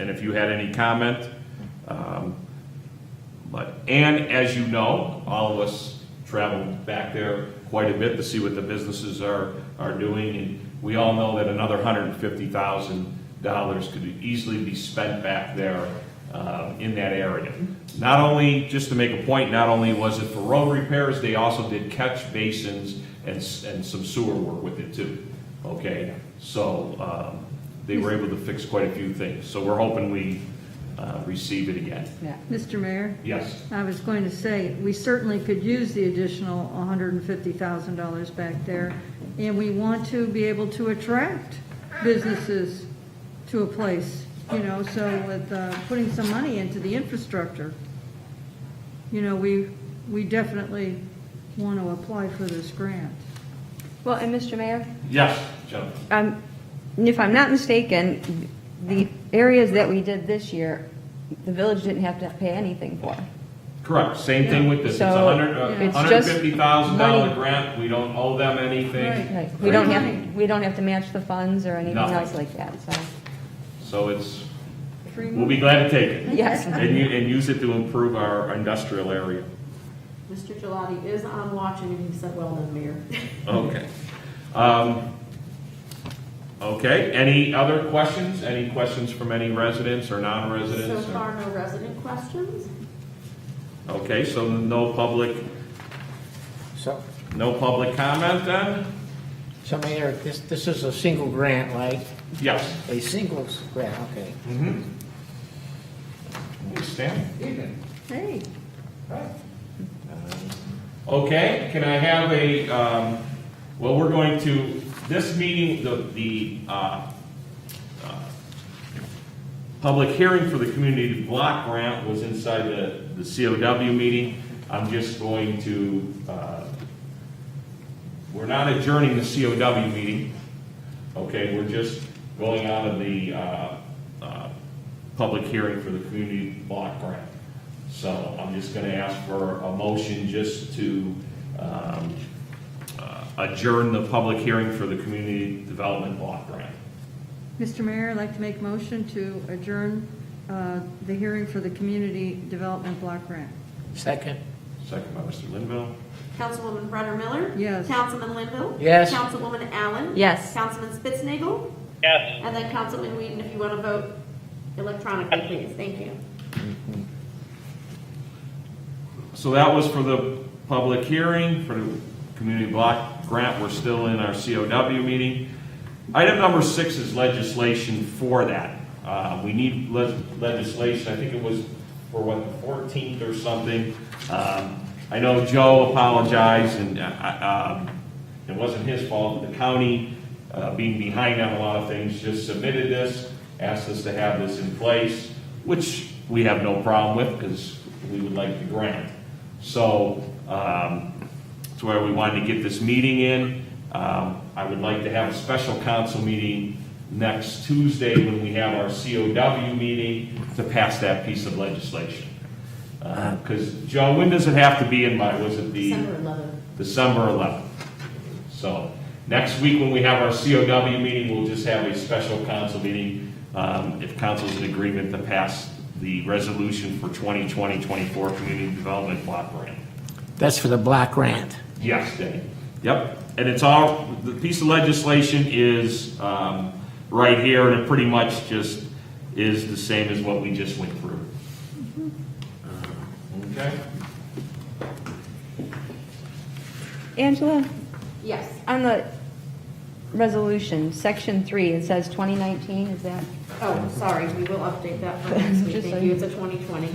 if you had any comment. And as you know, all of us traveled back there quite a bit to see what the businesses are doing, and we all know that another $150,000 could easily be spent back there in that area. Not only, just to make a point, not only was it for road repairs, they also did catch basins and some sewer work with it too, okay? So they were able to fix quite a few things, so we're hoping we receive it again. Yeah. Mr. Mayor, Yes, I was going to say, we certainly could use the additional $150,000 back there, and we want to be able to attract businesses to a place, you know, so with putting some money into the infrastructure, you know, we definitely want to apply for this grant. Well, and Mr. Mayor, yes, Joe. if I'm not mistaken, the areas that we did this year, the village didn't have to pay anything for. Correct, same thing with this, it's a So, it's just $150,000 money. grant, we don't owe them anything. Right. Right. We don't have to match the funds or anything Nothing. else like that, so, So it's, Free we'll be glad to take it. yes. And use it to improve our industrial area. Mr. Gelati is on watching, and he said, well done, Mayor. Okay. Okay, any other questions? Any questions from any residents or So non-residents? far, no resident questions? Okay, so no public So, comment then? so Mayor, this is a single grant, right? Yes. A single grant, okay. Mm-hmm. Stan? Hey, Okay, can I have a, well, we're going to, this meeting, the public hearing for the community block grant was inside the COW meeting. I'm just going to, we're not adjourning the COW meeting, okay? We're just going out of the public hearing for the community block grant. So I'm just gonna ask for a motion just to adjourn the public hearing for the community development block grant. Mr. Mayor, I'd like to make a motion to adjourn the hearing for the Community Development Block Grant. Second? Second by Mr. Linville. Councilwoman Brenner Miller? Yes. Councilman Linville? Yes. Councilwoman Allen? Yes. Councilman Spitznagel? Yes. And then Councilman Whedon, if you want to vote electronically, please. Thank you. So that was for the public hearing for the community block grant. We're still in our COW meeting. Item number 6 is legislation for that. We need legislation, I think it was for what, the 14th or something. I know Joe apologized, and it wasn't his fault. The county, being behind on a lot of things, just submitted this, asked us to have this in place, which we have no problem with because we would like the grant. So that's why we wanted to get this meeting in. I would like to have a special council meeting next Tuesday when we have our COW meeting to pass that piece of legislation. Because, Joe, when does it have to be in by, was it the? December 11th. December 11th. So next week when we have our COW meeting, we'll just have a special council meeting if council's in agreement to pass the resolution for 2020-24 Community Development Block Grant. That's for the block grant. Yes, Danny. Yep. And it's all, the piece of legislation is right here, and it pretty much just is the same as what we just went through. Okay? Angela, Yes. on the resolution, section 3, it says 2019, is that, Oh, sorry, we will update that for next week. Just so Thank you. you- It's a 2020.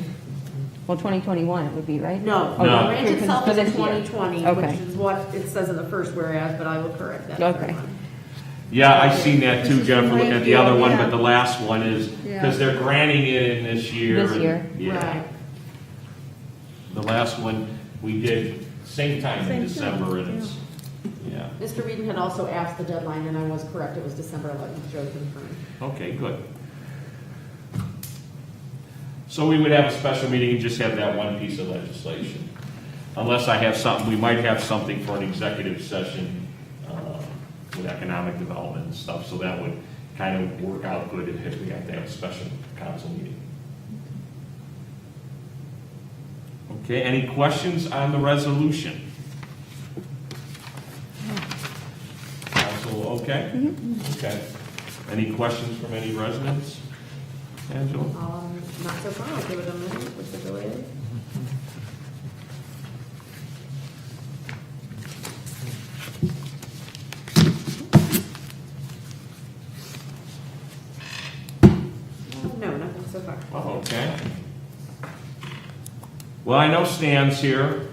well, 2021 it would be, right? No, Oh, the No. grant itself For is a this year. 2020, Okay. which is what it says in the first whereas, but I will correct that. for Okay. everyone. Yeah, I've seen that too, Jennifer, looking at the other one, but the last one is, Yeah. because they're granting it in this year. This year. Yeah. Right. The last one we did same time in Same December, time, and it's, yeah. Mr. Whedon had also asked the deadline, and I was correct. It was December 11th. Joe confirmed. Okay, good. So we would have a special meeting and just have that one piece of legislation. Unless I have something, we might have something for an executive session with economic development and stuff, so that would kind of work out good if we have to have a special council meeting. Okay, any questions on the resolution? Council, okay? Okay. Any questions from any residents? Angela? Not so far, I'll give it a minute, which is the way it is. No, nothing so far. Oh, okay. Well, I know Stan's here.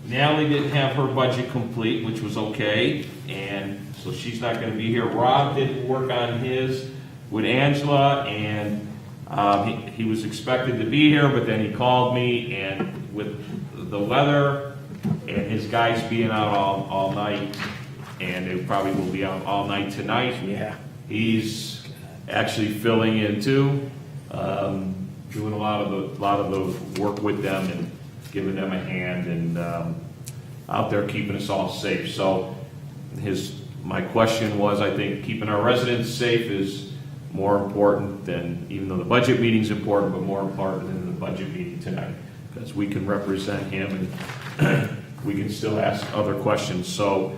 Natalie didn't have her budget complete, which was okay, and so she's not gonna be here. Rob didn't work on his with Angela, and he was expected to be here, but then he called me, and with the weather and his guys being out all night, and they probably will be out all night tonight. Yeah. He's actually filling in too, doing a lot of the work with them and giving them a hand and out there keeping us all safe. So my question was, I think keeping our residents safe is more important than, even though the budget meeting's important, but more important than the budget meeting tonight, because we can represent him and we can still ask other questions. So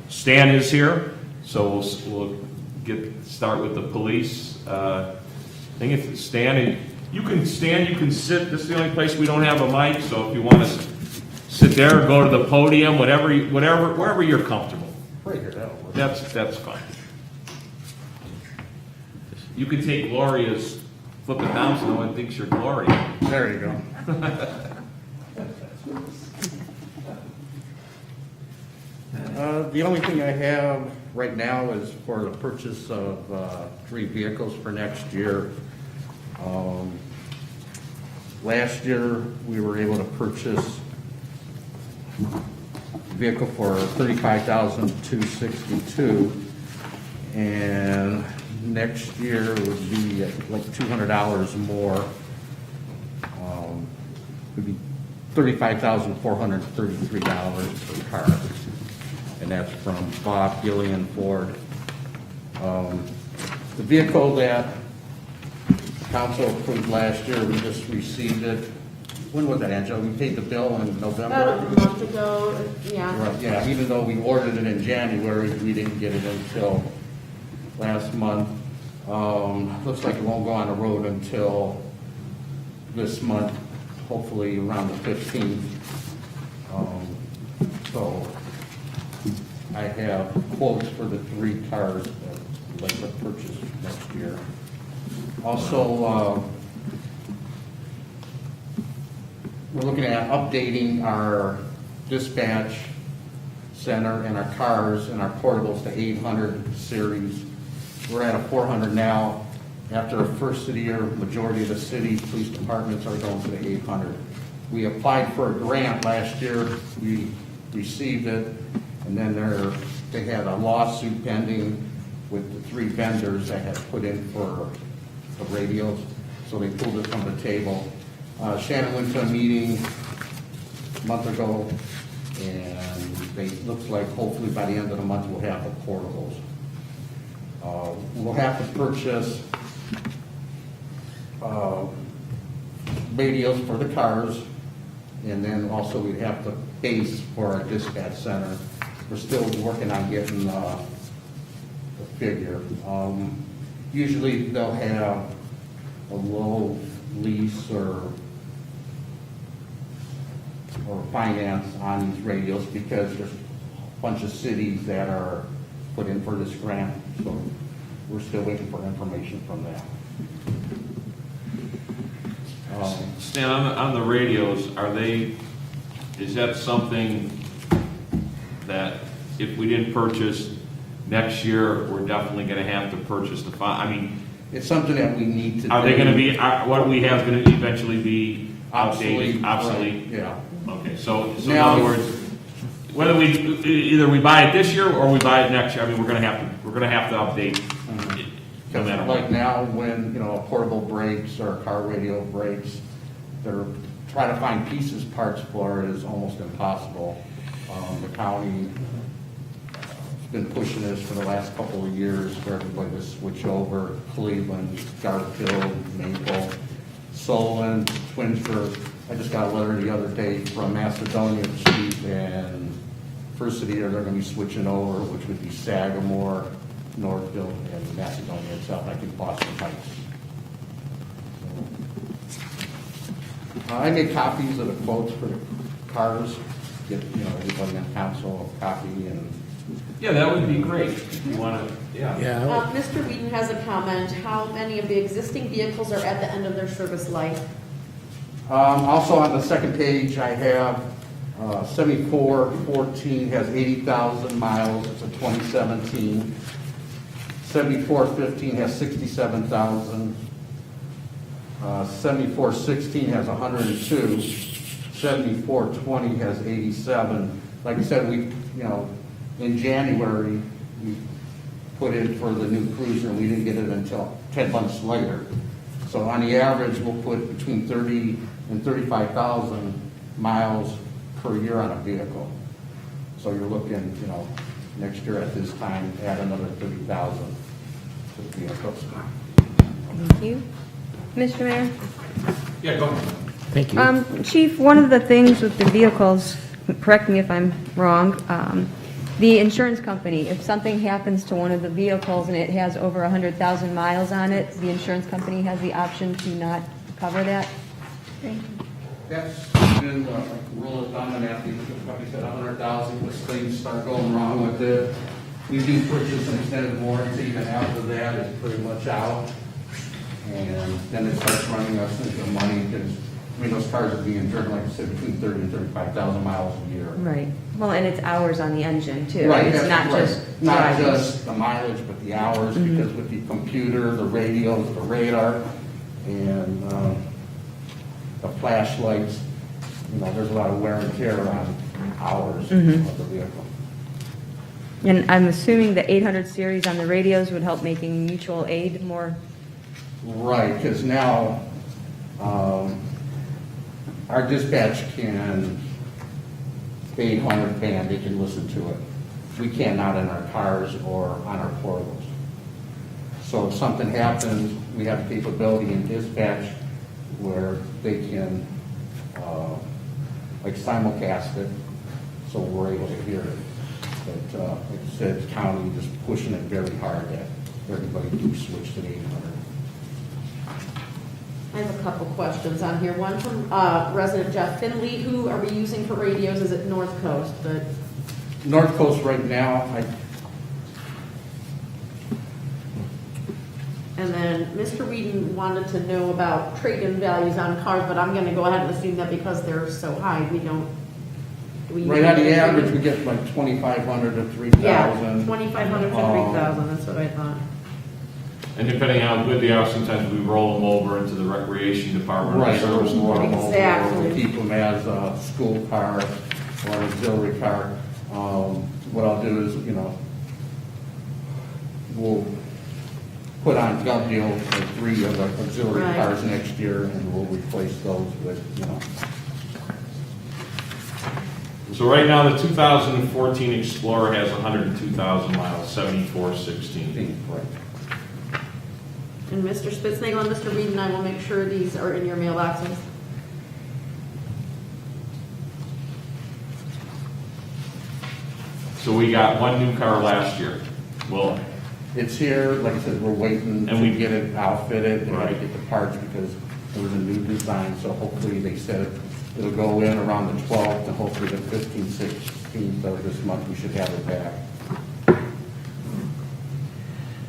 Stan is here, so we'll start with the police. I think if Stan, you can stand, you can sit. This is the only place we don't have a mic, so if you want to sit there or go to the podium, wherever you're comfortable. That's fine. You can take Gloria's, flip it down so no one thinks you're Gloria. There you go. The only thing I have right now is for the purchase of 3 vehicles for next year. Last year, we were able to purchase a vehicle for $35,262, and next year would be like $200 more. Would be $35,433 per car, and that's from Bob Gillian Ford. The vehicle that council approved last year, we just received it. When was that, Angela? We paid the bill in November? About a month ago, yeah. Right, yeah, even though we ordered it in January, we didn't get it until last month. Looks like it won't go on the road until this month, hopefully around the 15th. So I have quotes for the 3 cars that I'd like to purchase next year. Also, we're looking at updating our dispatch center and our cars and our portables to 800 series. We're at a 400 now. After the first of the year, majority of the city police departments are going to the 800. We applied for a grant last year. We received it, and then they had a lawsuit pending with the 3 vendors that had put in for the radios, so they pulled it from the table. Shannon went to a meeting a month ago, and it looks like hopefully by the end of the month we'll have the portables. We'll have to purchase radios for the cars, and then also we'd have the base for our dispatch center. We're still working on getting the figure. Usually they'll have a low lease or finance on these radios because there's a bunch of cities that are put in for this grant, so we're still waiting for information from that. Stan, on the radios, is that something that if we didn't purchase next year, we're definitely gonna have to purchase It's something that we need to do. are they gonna be, what we have is gonna eventually be outdated, Obsolete? Yeah. Okay, so in Now- other words, whether either we buy it this year or we buy it next year, we're gonna have to update it no matter what. Like now, when, a portable breaks or a car radio breaks, they're trying to find parts for it is almost impossible. The county been pushing this for the last couple of years for everybody to switch over. Cleveland, Garfield, Maple, Solon, Twinsburg. I just got a letter the other day from Macedonia Chief and First City, they're gonna be switching over, which would be Sagamore, Northville, and Macedonia itself, I think Boston Heights. I made copies of the quotes for the cars, get, everybody on council a copy, and Yeah, that would be great, if you wanna, yeah. Yeah, Mr. Whedon has a comment. How many of the existing vehicles are at the end of their service life? Also on the second page, I have 7414 has 80,000 miles, it's a 2017. 7415 has 67,000. 7416 has 102. 7420 has 87. Like I said, we, in January, we put in for the new cruiser, and we didn't get it until 10 months later. So on the average, we'll put between 30 and 35,000 miles per year on a vehicle. So you're looking, next year at this time, add another 30,000 to the vehicles. Thank you. Mr. Mayor? Yeah, go ahead. thank you. Chief, one of the things with the vehicles, correct me if I'm wrong, the insurance company, if something happens to one of the vehicles and it has over 100,000 miles on it, the insurance company has the option to not cover that? That's been like a rule of thumb, and after you probably said 100,000, when things start going wrong with it, we do purchase an extended warranty, even after that, it's pretty much out. And then it starts running us into money, because, those cars are being driven, like I said, between 30 and 35,000 miles a year. Right. Well, and it's hours on the engine too. Right, It's that's not right. just Not driving. just the mileage, but the hours, because with the computer, the radios, the radar, and the flashlights, there's a lot of wear and tear on hours of the vehicle. And I'm assuming the 800 series on the radios would help making mutual aid more. Right, because now, our dispatch can, 800 band, they can listen to it. We cannot in our cars or on our portables. So if something happens, we have the capability in dispatch where they can, simulcast it, so we're able to hear it. But, like I said, the county just pushing it very hard that everybody do switch to the 800. I have a couple questions on here. One from resident Jeff Finley. Who are we using for radios? Is it North Coast? North Coast right now, And then Mr. Whedon wanted to know about trade-in values on cars, but I'm going to go ahead and assume that because they're so high, we don't. right on the average, we get like 2,500 to 3,000. Yeah, 2,500 to 3,000. That's what I thought. And depending on how good they are, sometimes we roll them over into the recreation department. Right, Service or more department. Exactly. we keep them as a school car or an auxiliary car. What I'll do is, we'll put on gov deal for 3 of the auxiliary Right. cars next year, and we'll replace those with, So right now, the 2014 Explorer has 102,000 miles, 7416. right. And Mr. Spitznagel and Mr. Whedon, I will make sure these are in your mailboxes. So we got one new car last year. Well, It's here, like I said, we're waiting And to we- get it outfitted and Right. get the parts because it was a new design, so hopefully they said it'll go in around the 12th and hopefully the 15th, 16th of this month, we should have it back.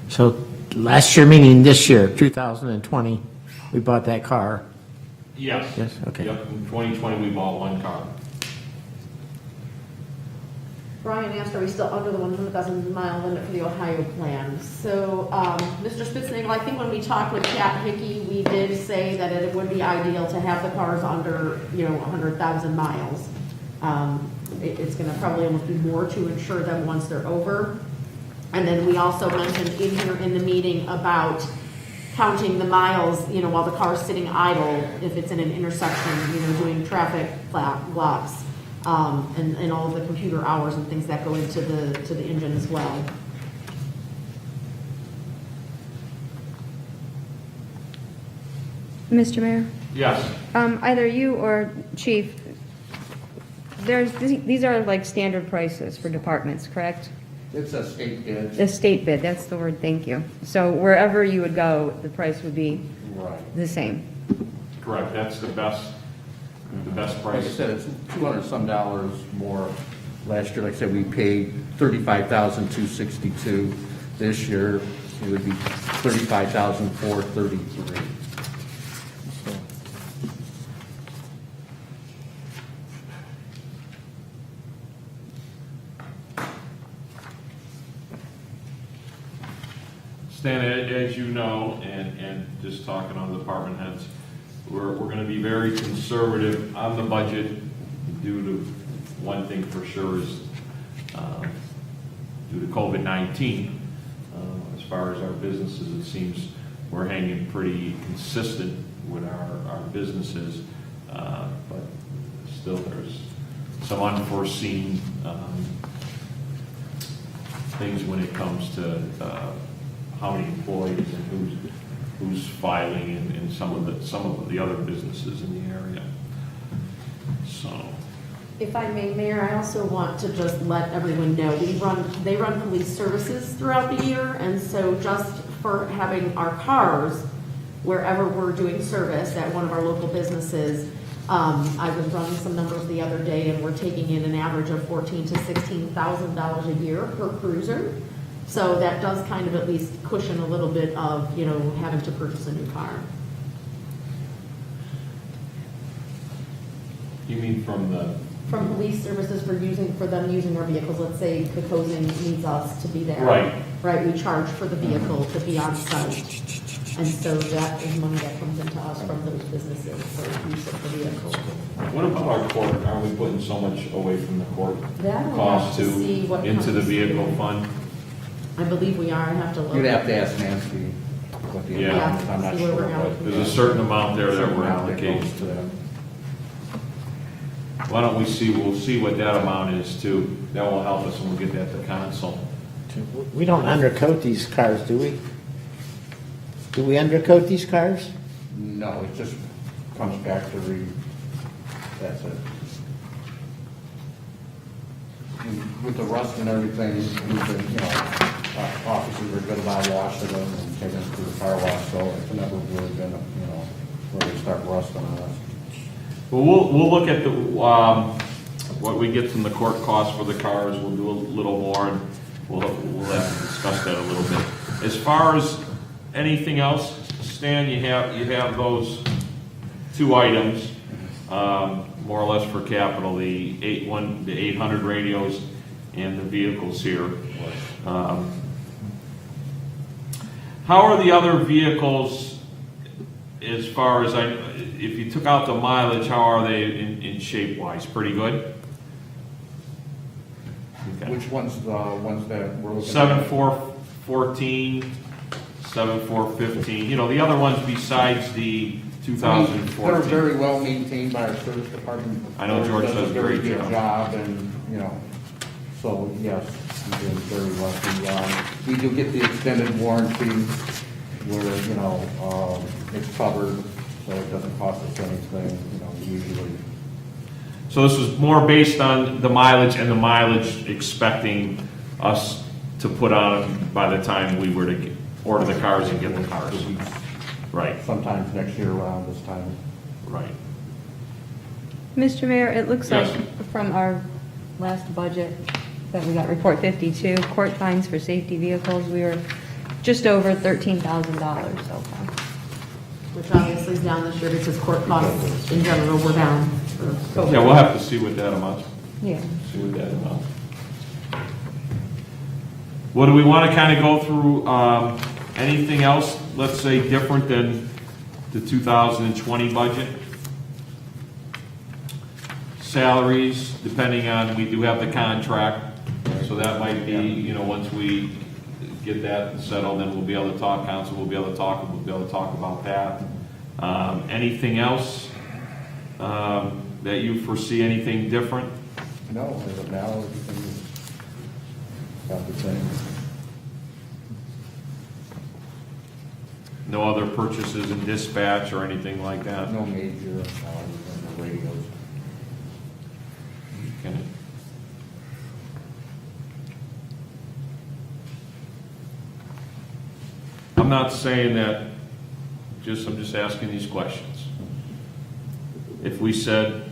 So last year, meaning this year, 2020, we bought that car. yes. Yes, okay. Yep, in 2020, we bought one car. Brian asked, are we still under the 100,000 mile limit for the Ohio plan? So, Mr. Spitznagel, I think when we talked with Kat Hickey, we did say that it would be ideal to have the cars under, 100,000 miles. It's gonna probably almost be more to insure them once they're over. And then we also mentioned in here in the meeting about counting the miles, while the car's sitting idle, if it's in an intersection, doing traffic blocks. and all of the computer hours and things that go into the engine as well. Mr. Mayor? Yes. Either you or Chief, these are like standard prices for departments, correct? It's a state bid. The state bid, that's the word, thank you. So wherever you would go, the price would be Right. the same. Correct, that's the best Like I price. said, it's $200 more. Last year, like I said, we paid $35,262. This year, it would be $35,433. Stan, as you know, and just talking on the department heads, we're gonna be very conservative on the budget due to, one thing for sure is, due to COVID-19. As far as our businesses, it seems we're hanging pretty consistent with our businesses. But still, there's some unforeseen, things when it comes to, how many employees and who's filing and some of the other businesses in the area. So, If I may, Mayor, I also want to just let everyone know, they run police services throughout the year, and so just for having our cars wherever we're doing service at one of our local businesses, I was running some numbers the other day, and we're taking in an average of $14,000 to $16,000 a year per cruiser. So that does kind of at least cushion a little bit of, having to purchase a new car. you mean from From police services for them using our vehicles, let's say the Cozen needs us to be there. Right. Right, we charge for the vehicle to be on site. And so that is money that comes into us from those businesses for use of the vehicle. what about our court? Are we putting so much away from the court That we'll cost have to see what into the comes vehicle through. fund? I believe we are, I have to look. You'd have to ask Nancy what the Yeah. amount is. I'm not See where sure. we're what- at. There's a certain amount there that certain we're amount that allocating. goes to them. Why don't we'll see what that amount is too. That will help us when we get that to council. We don't undercoat these cars, do we? Do we undercoat these cars? No, it just comes back to that's it. And with the rust and everything, we've been, officers are good about washing them and taking them through the car wash, so it's never really been, where they start rusting on us. Well, we'll look at what we get from the court costs for the cars. We'll do a little more, and we'll have to discuss that a little bit. As far as anything else, Stan, you have those two items, more or less for capital, the 800 radios and the vehicles here. How are the other vehicles, as far as if you took out the mileage, how are they in shape-wise? Pretty good? Okay. Which ones, the ones that we're looking at? 7414, 7415, the other ones besides the They're 2014. very well maintained by our service department. I know George does a very great good job, and, so, yes, he's doing very well. We do get the extended warranty where, it's covered, so it doesn't cost us anything, usually. So this was more based on the mileage and the mileage expecting us to put on by the time we were to order the cars and get the cars. Right, Sometimes next year around this time. right. Mr. Mayor, it looks Yes. like from our last budget that we got, Report 52, court fines for safety vehicles, we were just over $13,000 so far. Which obviously is down this year because court costs in general were down for COVID. Yeah, we'll have to see what that amounts. Yeah. See what that amounts. Well, do we want to kind of go through anything else, let's say, different than the 2020 budget? Salaries, depending on, we do have the contract, so that might be, once we get that settled, then we'll be able to talk, council will be able to talk about that. Anything else that you foresee, anything different? No, as of now, everything is about the same. No other purchases in dispatch or anything like that? No major, no radios. Okay. I'm not saying that, I'm just asking these questions. If we said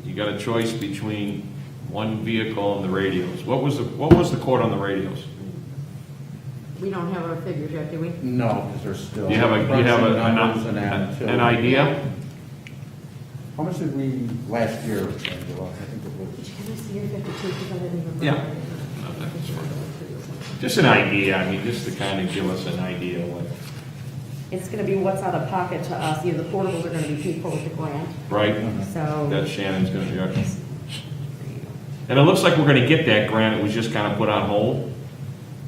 you got a choice between one vehicle and the radios, what was the quote on the radios? We don't have our figures yet, do we? No, because there's still. Do you have numbers and that until- an idea? How much did we last year, Angela? I think it was. Can I see your 52, because I didn't remember. Yeah. Just an idea, I mean, just to kind of give us an idea what, It's gonna be what's out of pocket to us, the portables are gonna be paid for with the grant, right? so. That Shannon's gonna be, and it looks like we're gonna get that grant, it was just kind of put on hold.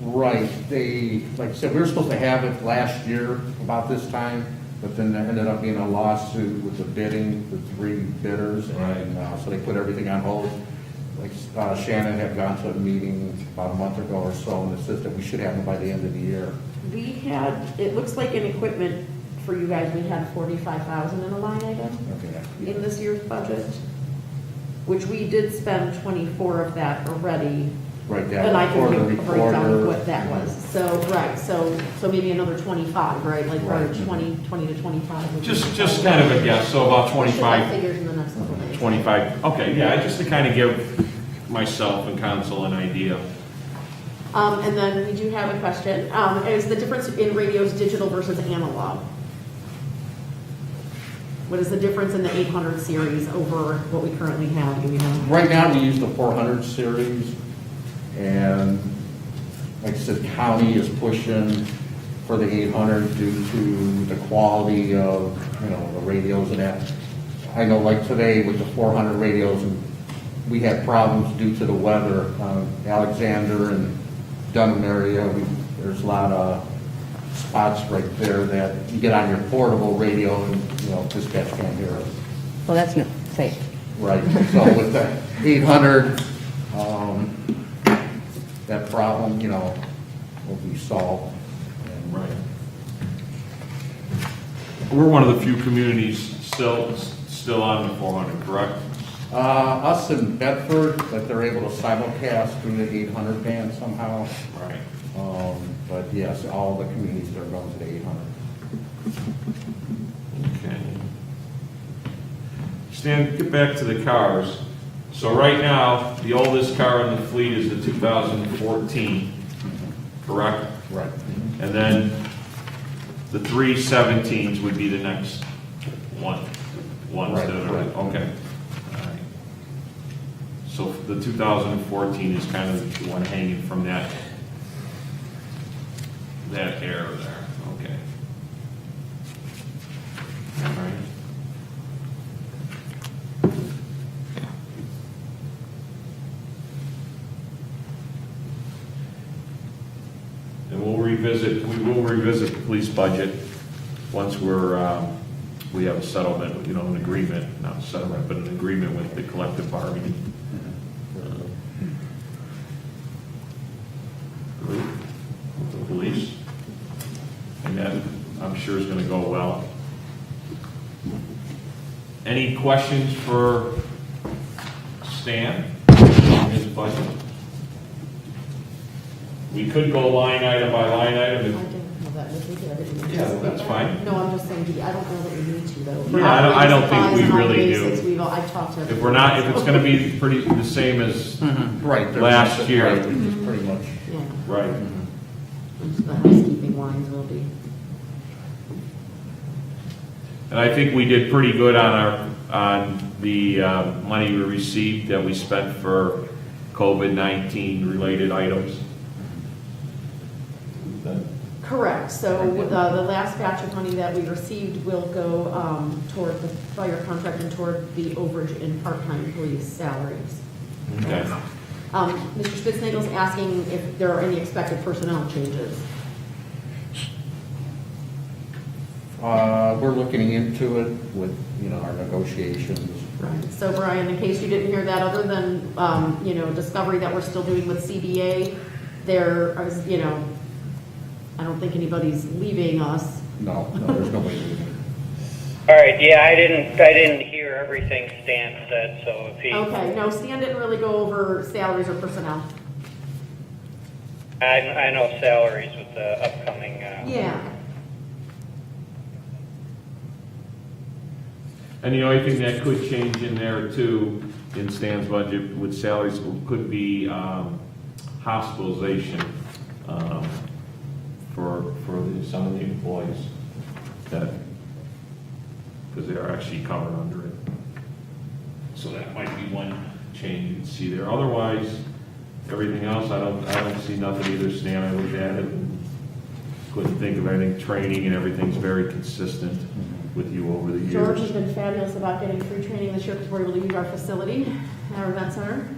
Right, they, like I said, we were supposed to have it last year about this time, but then there ended up being a lawsuit with the bidding, the three bidders, and so they put everything on hold. Like Shannon had gone to a meeting about a month ago or so, and it says that we should have them by the end of the year. We had, it looks like in equipment for you guys, we had 45,000 in a line item Okay. in this year's budget, which we did spend 24 of that already. Right, that And I can quarterly break down recorder. what that was. So, right, so maybe another 25, right? Like, or Right. 20 to 25. Just kind of a guess, so about We should have 25, figures in the next couple days. 25, okay, yeah, just to kind of give myself and council an idea. And then we do have a question. Is the difference in radios digital versus analog? What is the difference in the 800 series over what we currently have? Do we know? Right now, we use the 400 series, and like I said, county is pushing for the 800 due to the quality of, the radios and that. I know like today with the 400 radios, and we had problems due to the weather. Alexander and Dunham area, there's a lot of spots right there that you get on your portable radio and, dispatch can't hear it. Well, that's not safe. Right, so with the 800, that problem, will be solved. And Right. We're one of the few communities still on the 400, correct? Us in Bedford, that they're able to simulcast through the 800 band somehow. Right. But yes, all the communities are going to the 800. Okay. Stan, get back to the cars. So right now, the oldest car in the fleet is the 2014, correct? Right. And then the 317s would be the next ones Right, that are, right. okay. All right. So the 2014 is kind of the one hanging from that era there, okay. All right. And we will revisit the police budget once we have a settlement, an agreement, not a settlement, but an agreement with the collective bargaining. Group, with the police. And that, I'm sure, is gonna go well. Any questions for Stan on his budget? We could go line item by line I item. didn't have that with me, but I didn't. Yeah, that's fine. No, I'm just saying, I don't know that we need to, though. For Yeah, I don't think operating we supplies and all really the do. basics, I've talked to. If it's gonna be pretty, the same as, Right. there's Last nothing- year. right, we just pretty much. Yeah, right. just the housekeeping lines will be. And I think we did pretty good on the money we received that we spent for COVID-19 related items. Correct, so the last batch of money that we received will go toward the fire contract and toward the overage in part-time police salaries. Okay. Mr. Spitznagel's asking if there are any expected personnel changes. We're looking into it with, our negotiations. Right. So Brian, in case you didn't hear that, other than, discovery that we're still doing with CBA, there is, I don't think anybody's leaving us. No, there's no way to do it. All right, yeah, I didn't hear everything Stan said, so if he, Okay, no, Stan didn't really go over salaries or personnel. I know salaries with the upcoming, Yeah. And the only thing that could change in there too, in Stan's budget with salaries, could be hospitalization for some of the employees that, because they are actually covered under it. So that might be one change you'd see there. Otherwise, everything else, I don't see nothing either, Stan. I looked at it and couldn't think of anything. Training and everything's very consistent with you over the years. George has been fabulous about getting free training this year because we're able to use our facility, our event center.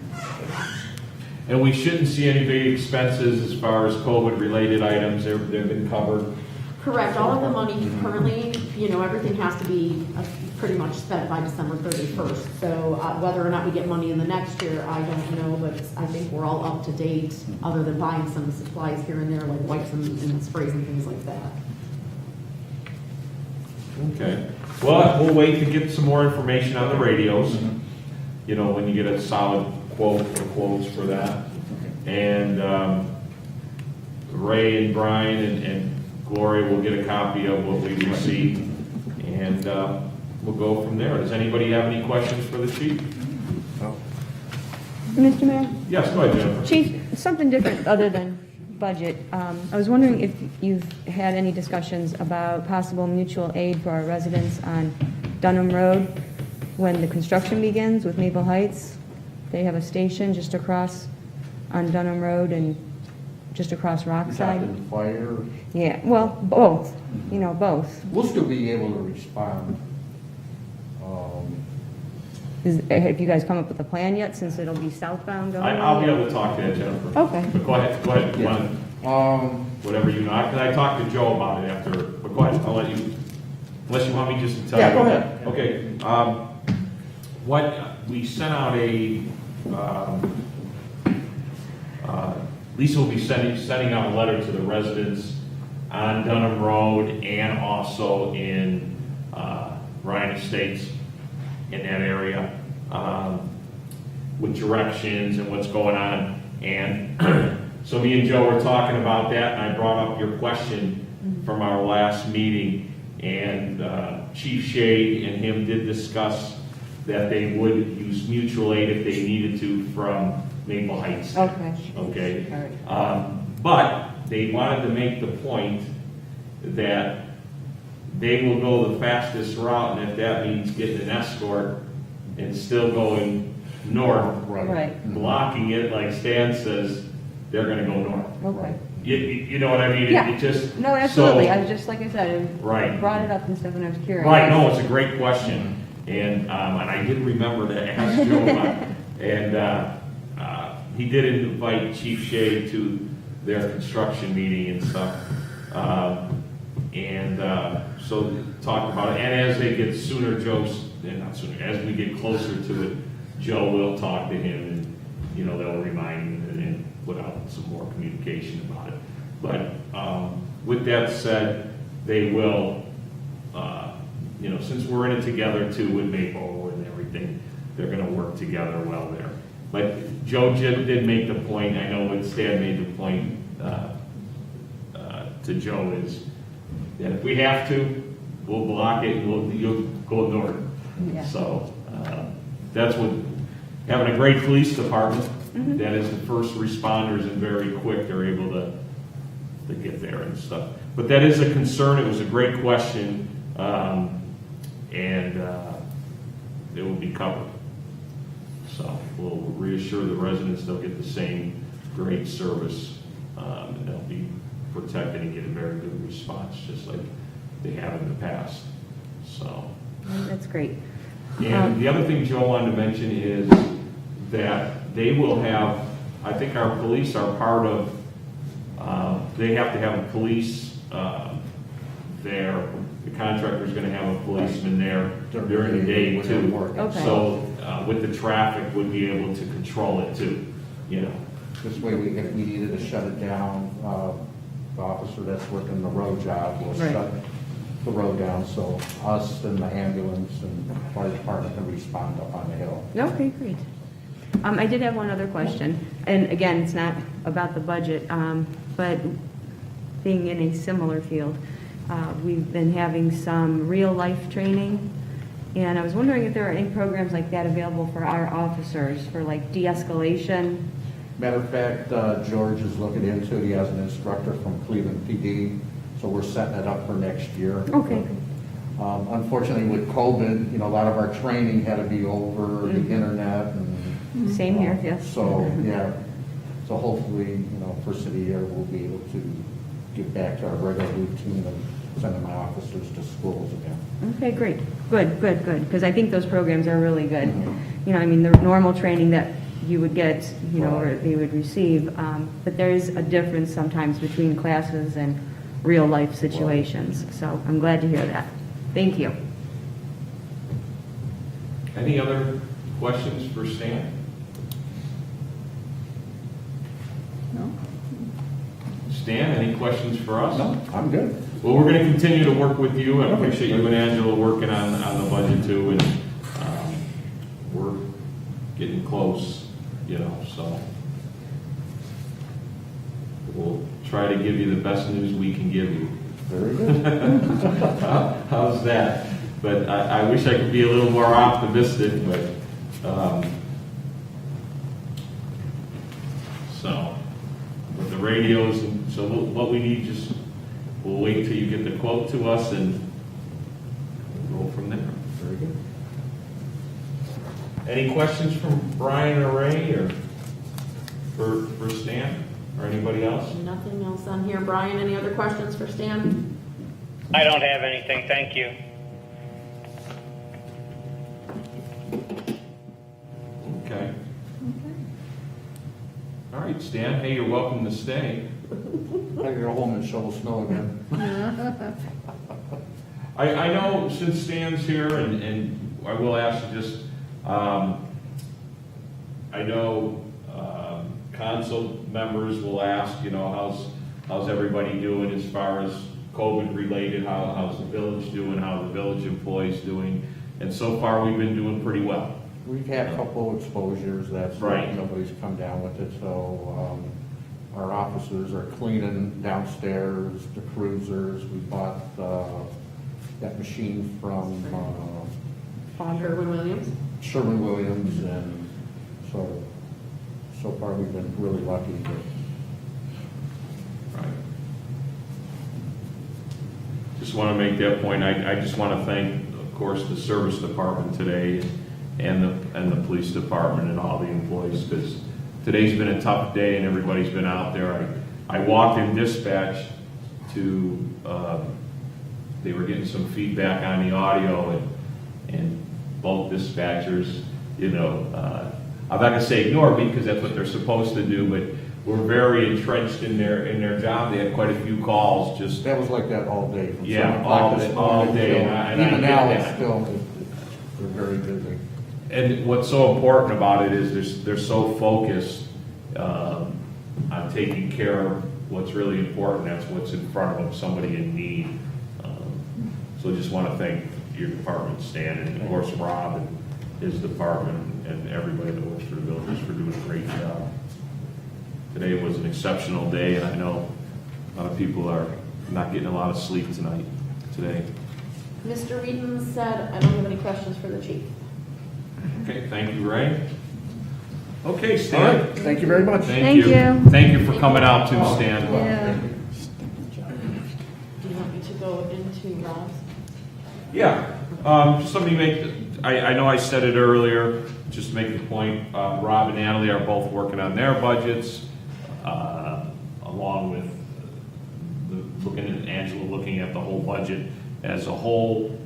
And we shouldn't see any big expenses as far as COVID-related items. They've been covered. Correct, all of the money currently, everything has to be pretty much spent by December 31st. So whether or not we get money in the next year, I don't know, but I think we're all up to date, other than buying some supplies here and there, like wipes and sprays and things like that. Okay. Well, we'll wait to get some more information on the radios, when you get a solid quote or quotes for that. And Ray and Brian and Gloria will get a copy of what we received, and we'll go from there. Does anybody have any questions for the chief? Mr. Mayor? Yes, go ahead, Jennifer. Chief, something different other than budget. I was wondering if you've had any discussions about possible mutual aid for our residents on Dunham Road when the construction begins with Maple Heights. They have a station just across on Dunham Road and just across Rockside. Captain Fire, Yeah, well, both, both. we'll still be able to respond. Have you guys come up with a plan yet, since it'll be southbound going? I'll be able to talk to that, Jennifer. Okay. But go ahead. Yeah. Whatever you know. I talked to Joe about it after, but go ahead. I'll let you, unless you want me just to tell you. Yeah, go ahead. Okay. What, we sent out Lisa will be sending out a letter to the residents on Dunham Road and also in Ryan Estates in that area with directions and what's going on. And so me and Joe were talking about that, and I brought up your question from our last meeting. And Chief Shea and him did discuss that they would use mutual aid if they needed to from Maple Heights. Okay. Okay. All right. But they wanted to make the point that they will go the fastest route, and if that means getting an escort and still going north, Right. blocking it, like Stan says, they're gonna go north. Okay. You know what I mean? Yeah. It just. No, absolutely. so- I was just, like I said, I Right. brought it up and stuff, and I was curious. Right, no, it's a great question, and I did remember to ask Joe about it. And he did invite Chief Shea to their construction meeting and stuff. So talked about it, and as they get sooner, not sooner, as we get closer to it, Joe will talk to him, and, they'll remind him and put out some more communication about it. But with that said, they will, since we're in it together too with Maple and everything, they're gonna work together well there. But Joe did make the point, I know what Stan made the point to Joe is that if we have to, we'll block it and you'll go north. Yeah. So that's what, having a great police department that is the first responders and very quick, they're able to get there and stuff. But that is a concern, it was a great question, and it will be covered. So we'll reassure the residents they'll get the same great service, and they'll be protected and get a very good response, just like they have in the past. So, That's great. and the other thing Joe wanted to mention is that they will have, I think our police are part of, they have to have a police there, contractor's gonna have a policeman there during the day When they're too. working. Okay. So, with the traffic, would be able to control it too, you know. This way, if we needed to shut it down, the officer that's working the road job will Right. shut the road down, so us and the ambulance and the fire department can respond up on the hill. Okay, great. I did have one other question, and again, it's not about the budget, but being in a similar field, we've been having some real-life training, and I was wondering if there are any programs like that available for our officers, for like de-escalation? Matter of fact, George is looking into it. He has an instructor from Cleveland PD, so we're setting it up for next year. Okay. Unfortunately, with COVID, a lot of our training had to be over the internet and. Same here, yes. So, yeah, so hopefully, first of the year, we'll be able to get back to our regular routine of sending my officers to schools again. Okay, great. Good, because I think those programs are really good. I mean, the normal training that you would get, or they would receive, but there is a difference sometimes between classes and real-life situations. So I'm glad to hear that. Thank you. Any other questions for Stan? No? Stan, any questions for us? No, I'm good. Well, we're gonna continue to work with you, and I appreciate you and Angela working on the budget too, and, we're getting close, so. We'll try to give you the best news we can give you. Very good. How's that? But I wish I could be a little more optimistic, but, so, with the radios, and so what we need, just, we'll wait till you get the quote to us and we'll go from there. Very good. Any questions from Brian or Ray, or for Stan, or anybody else? Nothing else on here. Brian, any other questions for Stan? I don't have anything, thank you. Okay. All right, Stan, hey, you're welcome to stay. I gotta go home and shovel snow again. I know since Stan's here, and I will ask you just, I know council members will ask, how's everybody doing as far as COVID related, how's the village doing, how the village employees doing, and so far we've been doing pretty well. We've had a couple exposures, that's Right. Nobody's come down with it, so our officers are cleaning downstairs, the cruisers. We bought that machine from Sherwin-Williams? Sherwin-Williams, and so far we've been really lucky. Right. Just want to make that point. I just want to thank, of course, the service department today and the police department and all the employees, because today's been a tough day and everybody's been out there. I walked in dispatch to, they were getting some feedback on the audio, and both dispatchers, I'm not gonna say ignore me, because that's what they're supposed to do, but we're very entrenched in their job. They had quite a few calls, just, That was like that all day. From Yeah, 7 o'clock this all morning day, till- and I Even get now, that. it's still, we're very busy. and what's so important about it is they're so focused on taking care of what's really important. That's what's in front of them, somebody in need. So just want to thank your department, Stan, and of course Rob and his department, and everybody that works for the villagers for doing a great job. Today was an exceptional day, and I know a lot of people are not getting a lot of sleep today. Mr. Whedon said, I don't have any questions for the chief. Okay, thank you, Ray. Okay, All Stan. right, thank you very much. Thank you. Thank you for coming out too, Stan. Yeah. Do you want me to go into Rob's? Yeah, somebody I know I said it earlier, just to make the point, Rob and Natalie are both working on their budgets, along with Angela looking at the whole budget as a whole.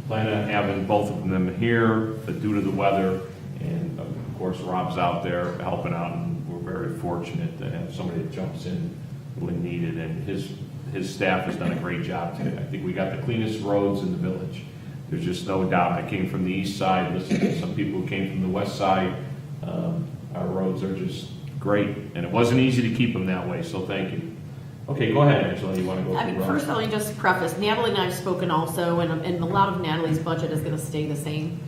Plan on having both of them here, but due to the weather, and of course Rob's out there helping out, and we're very fortunate to have somebody that jumps in when needed, and his his staff has done a great job today. I think we got the cleanest roads in the village. There's just no doubt. I came from the east side, listened to some people who came from the west side. Our roads are just great, and it wasn't easy to keep them that way, so thank you. Okay, go ahead, Angela, you want to go I through mean, roads? first, let me just preface, Natalie and I have spoken also, and a lot of Natalie's budget is gonna stay the same.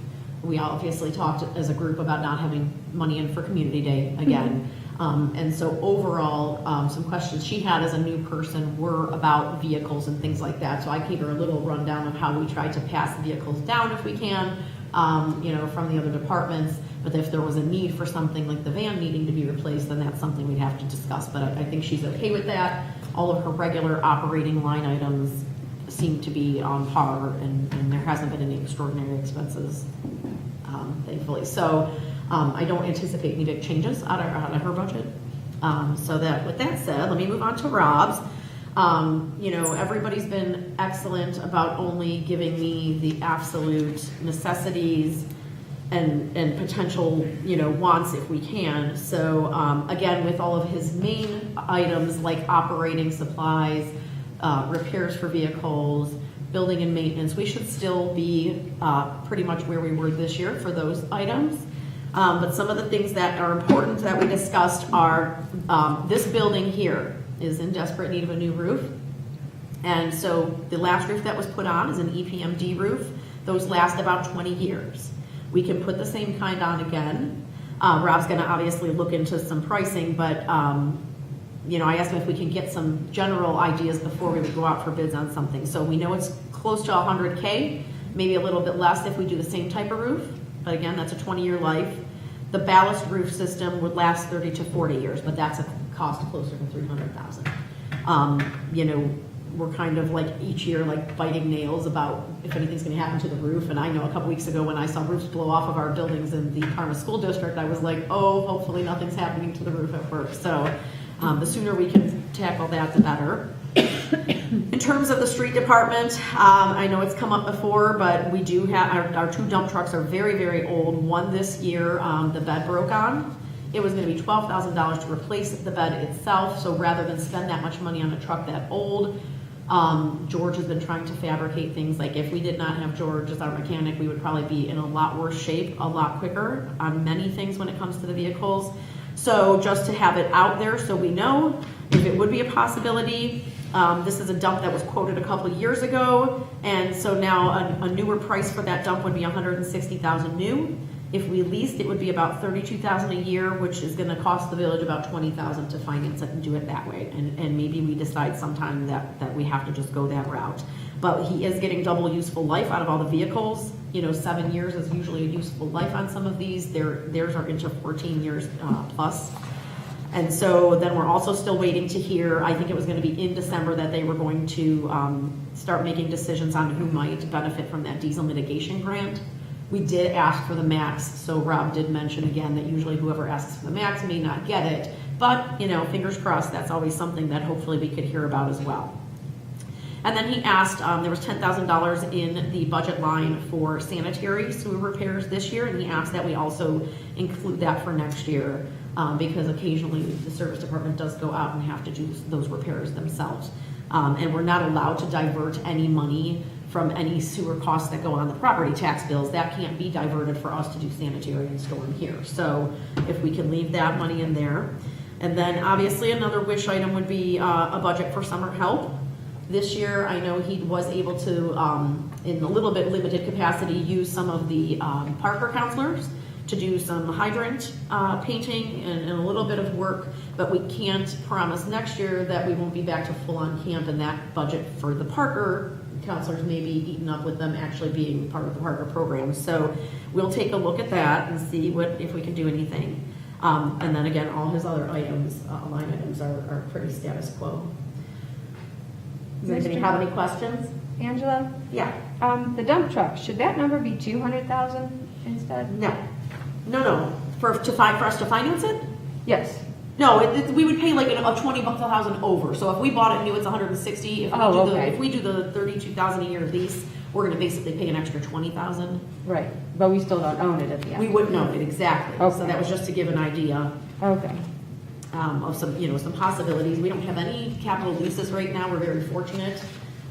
We obviously talked as a group about not having money in for Community Day again. And so overall, some questions she had as a new person were about vehicles and things like that. So I gave her a little rundown of how we try to pass vehicles down if we can, from the other departments. But if there was a need for something like the van needing to be replaced, then that's something we'd have to discuss. But I think she's okay with that. All of her regular operating line items seem to be on par, and there hasn't been any extraordinary expenses, thankfully. So I don't anticipate any big changes out of her budget. So that, with that said, let me move on to Rob's. Everybody's been excellent about only giving me the absolute necessities and potential, wants if we can. So, again, with all of his main items like operating supplies, repairs for vehicles, building and maintenance, we should still be pretty much where we were this year for those items. But some of the things that are important that we discussed are, this building here is in desperate need of a new roof. And so the last roof that was put on is an EPMD roof. Those last about 20 years. We can put the same kind on again. Rob's gonna obviously look into some pricing, but I asked him if we can get some general ideas before we would go out for bids on something. So we know it's close to 100K, maybe a little bit less if we do the same type of roof. But again, that's a 20-year life. The ballast roof system would last 30 to 40 years, but that's a cost closer to $300,000. We're kind of like each year like biting nails about if anything's going to happen to the roof. And I know a couple weeks ago when I saw roofs blow off of our buildings in the Parma School District, I was like, oh, hopefully nothing's happening to the roof at work. So the sooner we can tackle that, the better. In terms of the street department, I know it's come up before, but we do have, our two dump trucks are very, very old. One this year, the bed broke on. It was gonna be $12,000 to replace the bed itself, so rather than spend that much money on a truck that old, George has been trying to fabricate things. Like if we did not have George as our mechanic, we would probably be in a lot worse shape, a lot quicker on many things when it comes to the vehicles. So just to have it out there so we know if it would be a possibility. This is a dump that was quoted a couple of years ago, and so now a newer price for that dump would be $160,000 new. If we leased, it would be about $32,000 a year, which is going to cost the village about $20,000 to finance it and do it that way. And maybe we decide sometime that we have to just go that route. But he is getting double useful life out of all the vehicles. 7 years is usually a useful life on some of these. Theirs are into 14 years plus. And so then we're also still waiting to hear, I think it was going to be in December that they were going to start making decisions on who might benefit from that diesel mitigation grant. We did ask for the max, so Rob did mention again that usually whoever asks for the max may not get it, but fingers crossed, that's always something that hopefully we could hear about as well. And then he asked, there was $10,000 in the budget line for sanitary sewer repairs this year, and he asked that we also include that for next year, because occasionally the service department does go out and have to do those repairs themselves. And we're not allowed to divert any money from any sewer costs that go on the property tax bills. That can't be diverted for us to do sanitary and storm here. So if we can leave that money in there. And then obviously another wish item would be a budget for summer help. This year, I know he was able to, in a little bit limited capacity, use some of the Parker counselors to do some hydrant painting and a little bit of work, but we can't promise next year that we won't be back to full-on camp, and that budget for the Parker counselors may be eaten up with them actually being part of the Parker program. So we'll take a look at that and see if we can do anything. And then again, all his other items, line items are pretty status quo. Does anybody have any questions? Angela? Yeah. The dump truck, should that number be 200,000 instead? No. For us to finance it? Yes. No, we would pay like a 20,000 over. So if we bought it new, it's 160. If we do the 32,000 a year lease, we're going to basically pay an extra 20,000. Right, but we still don't own it at the end. We wouldn't own it exactly. Okay. So that was just to give an idea. Okay. of some, some possibilities. We don't have any capital leases right now, we're very fortunate.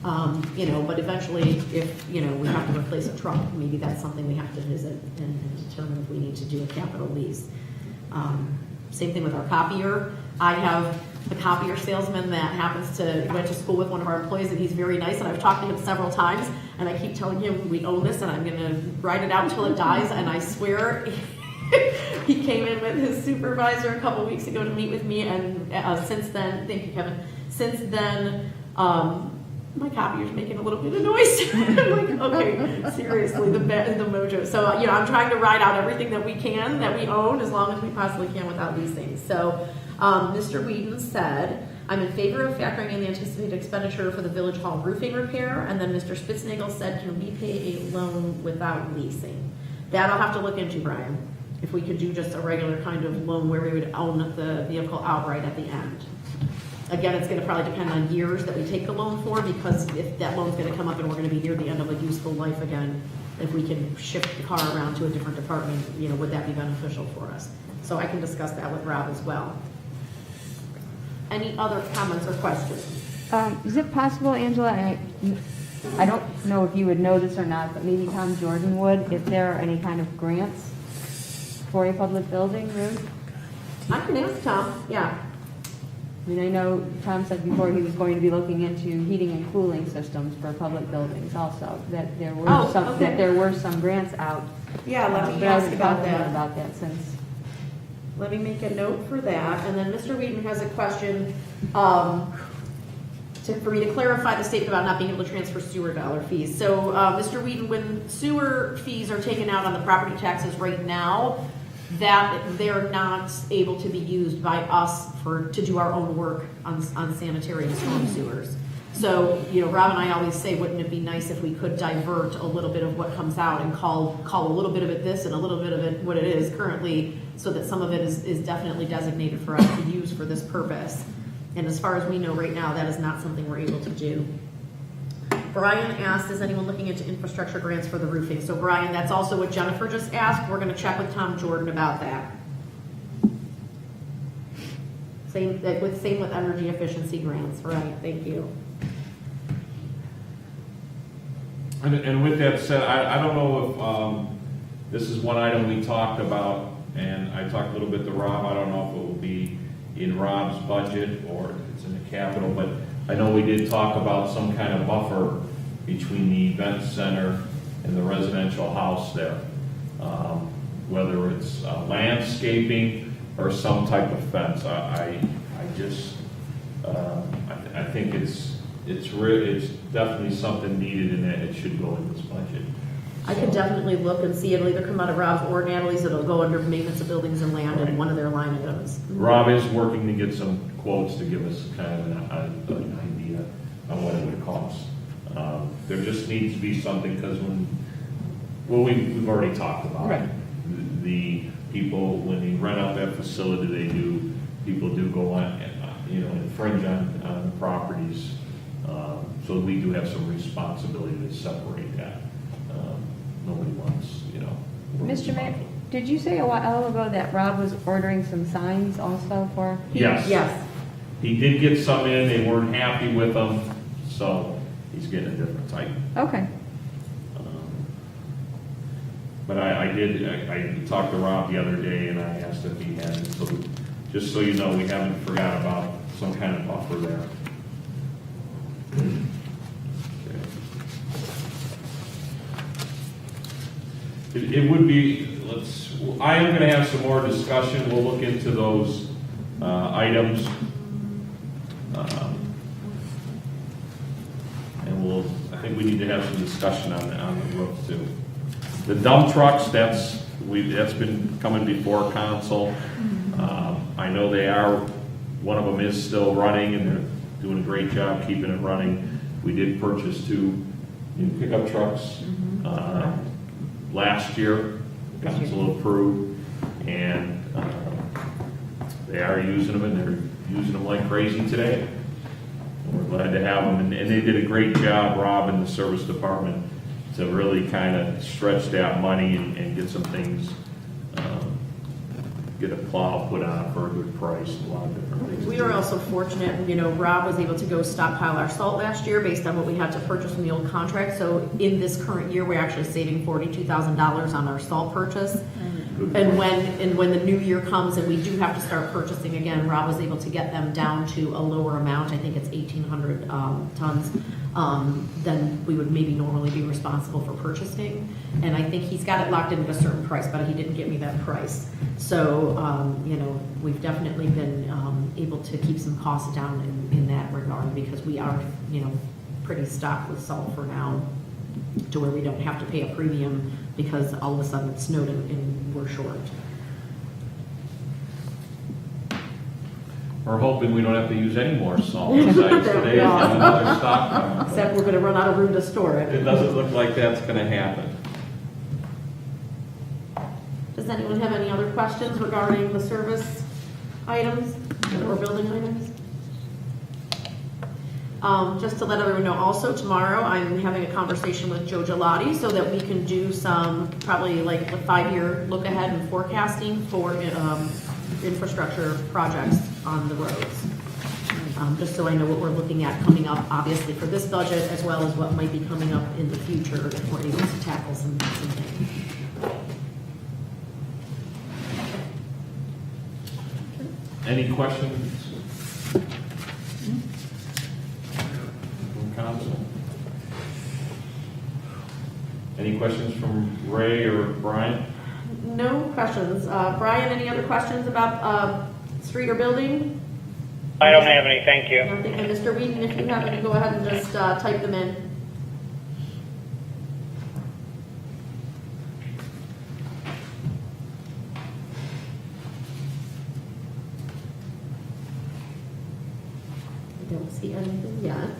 But eventually, if, we have to replace a truck, maybe that's something we have to visit and determine if we need to do a capital lease. Same thing with our copier. I have a copier salesman that went to school with one of our employees, and he's very nice, and I've talked to him several times, and I keep telling him, we own this, and I'm gonna ride it out until it dies, and I swear, he came in with his supervisor a couple weeks ago to meet with me, and since then, thank you, Kevin, since then, my copier's making a little bit of noise. I'm like, okay, seriously, the mojo. So, I'm trying to ride out everything that we can, that we own, as long as we possibly can without leasing. So, Mr. Whedon said, I'm in favor of factoring in the anticipated expenditure for the Village Hall roofing repair. And then Mr. Spitznagel said, can we pay a loan without leasing? That I'll have to look into, Brian. If we could do just a regular kind of loan where we would own the vehicle outright at the end. Again, it's going to probably depend on years that we take the loan for, because if that loan's going to come up and we're going to be near the end of a useful life again, if we can shift the car around to a different department, would that be beneficial for us? So I can discuss that with Rob as well. Any other comments or questions? Is it possible, Angela, I don't know if you would know this or not, but maybe Tom Jordan would, if there are any kind of grants for a public building roof? I can ask Tom, yeah. I mean, I know Tom said before he was going to be looking into heating and cooling systems for public buildings also, that there were that there were some grants out. Yeah, let me But I ask haven't about talked to him that. about that since. Let me make a note for that. And then Mr. Whedon has a question for me to clarify the statement about not being able to transfer sewer dollar fees. So, Mr. Whedon, when sewer fees are taken out on the property taxes right now, that they're not able to be used by us to do our own work on sanitary and storm sewers. So, Rob and I always say, wouldn't it be nice if we could divert a little bit of what comes out and call a little bit of it this and a little bit of it what it is currently, so that some of it is definitely designated for us to use for this purpose. And as far as we know right now, that is not something we're able to do. Brian asked, is anyone looking into infrastructure grants for the roofing? So Brian, that's also what Jennifer just asked. We're going to check with Tom Jordan about that. Same with energy efficiency grants, right? Thank you. And with that said, I don't know if this is one item we talked about, and I talked a little bit to Rob. I don't know if it will be in Rob's budget or if it's in the capital, but I know we did talk about some kind of buffer between the event center and the residential house there. Whether it's landscaping or some type of fence. I think it's definitely something needed, and that it should go in this budget. I could definitely look and see. It'll either come out of Rob's or Natalie's. It'll go under maintenance of buildings and land in one of their line items. Rob is working to get some quotes to give us kind of an idea on what it would cost. There just needs to be something, because we've already talked about it. The people, when they rent out that facility, people do go on, infringe on properties. So we do have some responsibility to separate that. Nobody wants, Mr. Mayor, did you say a while ago that Rob was ordering some signs also for? Yes. Yes. He did get some in, they weren't happy with them, so he's getting a different type. Okay. But I talked to Rob the other day, and I asked if he had it, so just so you know, we haven't forgot about some kind of buffer there. It would be, I am gonna have some more discussion, we'll look into those items. And I think we need to have some discussion on the roof too. The dump trucks, that's been coming before council. I know one of them is still running, and they're doing a great job keeping it running. We did purchase 2 new pickup trucks last year, council approved, and they are using them, and they're using them like crazy today. We're glad to have them, and they did a great job, Rob and the service department, to really kind of stretch that money and get some things get a plow put on for a good price, a lot of different things. We were also fortunate, Rob was able to go stockpile our salt last year based on what we had to purchase from the old contract. So in this current year, we're actually saving $42,000 on our salt purchase. And when the new year comes and we do have to start purchasing again, Rob was able to get them down to a lower amount. I think it's 1,800 tons. Than we would maybe normally be responsible for purchasing. And I think he's got it locked in at a certain price, but he didn't give me that price. So, we've definitely been able to keep some costs down in that regard because we are, pretty stocked with salt for now to where we don't have to pay a premium because all of a sudden it snowed and we're short. We're hoping we don't have to use any more salt besides today and have another stockpile. Except we're gonna run out of room to store It it. doesn't look like that's gonna happen. Does anyone have any other questions regarding the service items or building items? Just to let everyone know, also tomorrow, I'm having a conversation with Joe Gelati so that we can do some, probably like a 5-year look ahead and forecasting for infrastructure projects on the roads. Just so I know what we're looking at coming up, obviously for this budget, as well as what might be coming up in the future if we're able to tackle some things. Any questions from council? Any questions from Ray or Brian? No questions. Brian, any other questions about street or building? I don't have any, thank you. Nothing. And Mr. Whedon, if you have any, go ahead and just type them in. I don't see anything yet.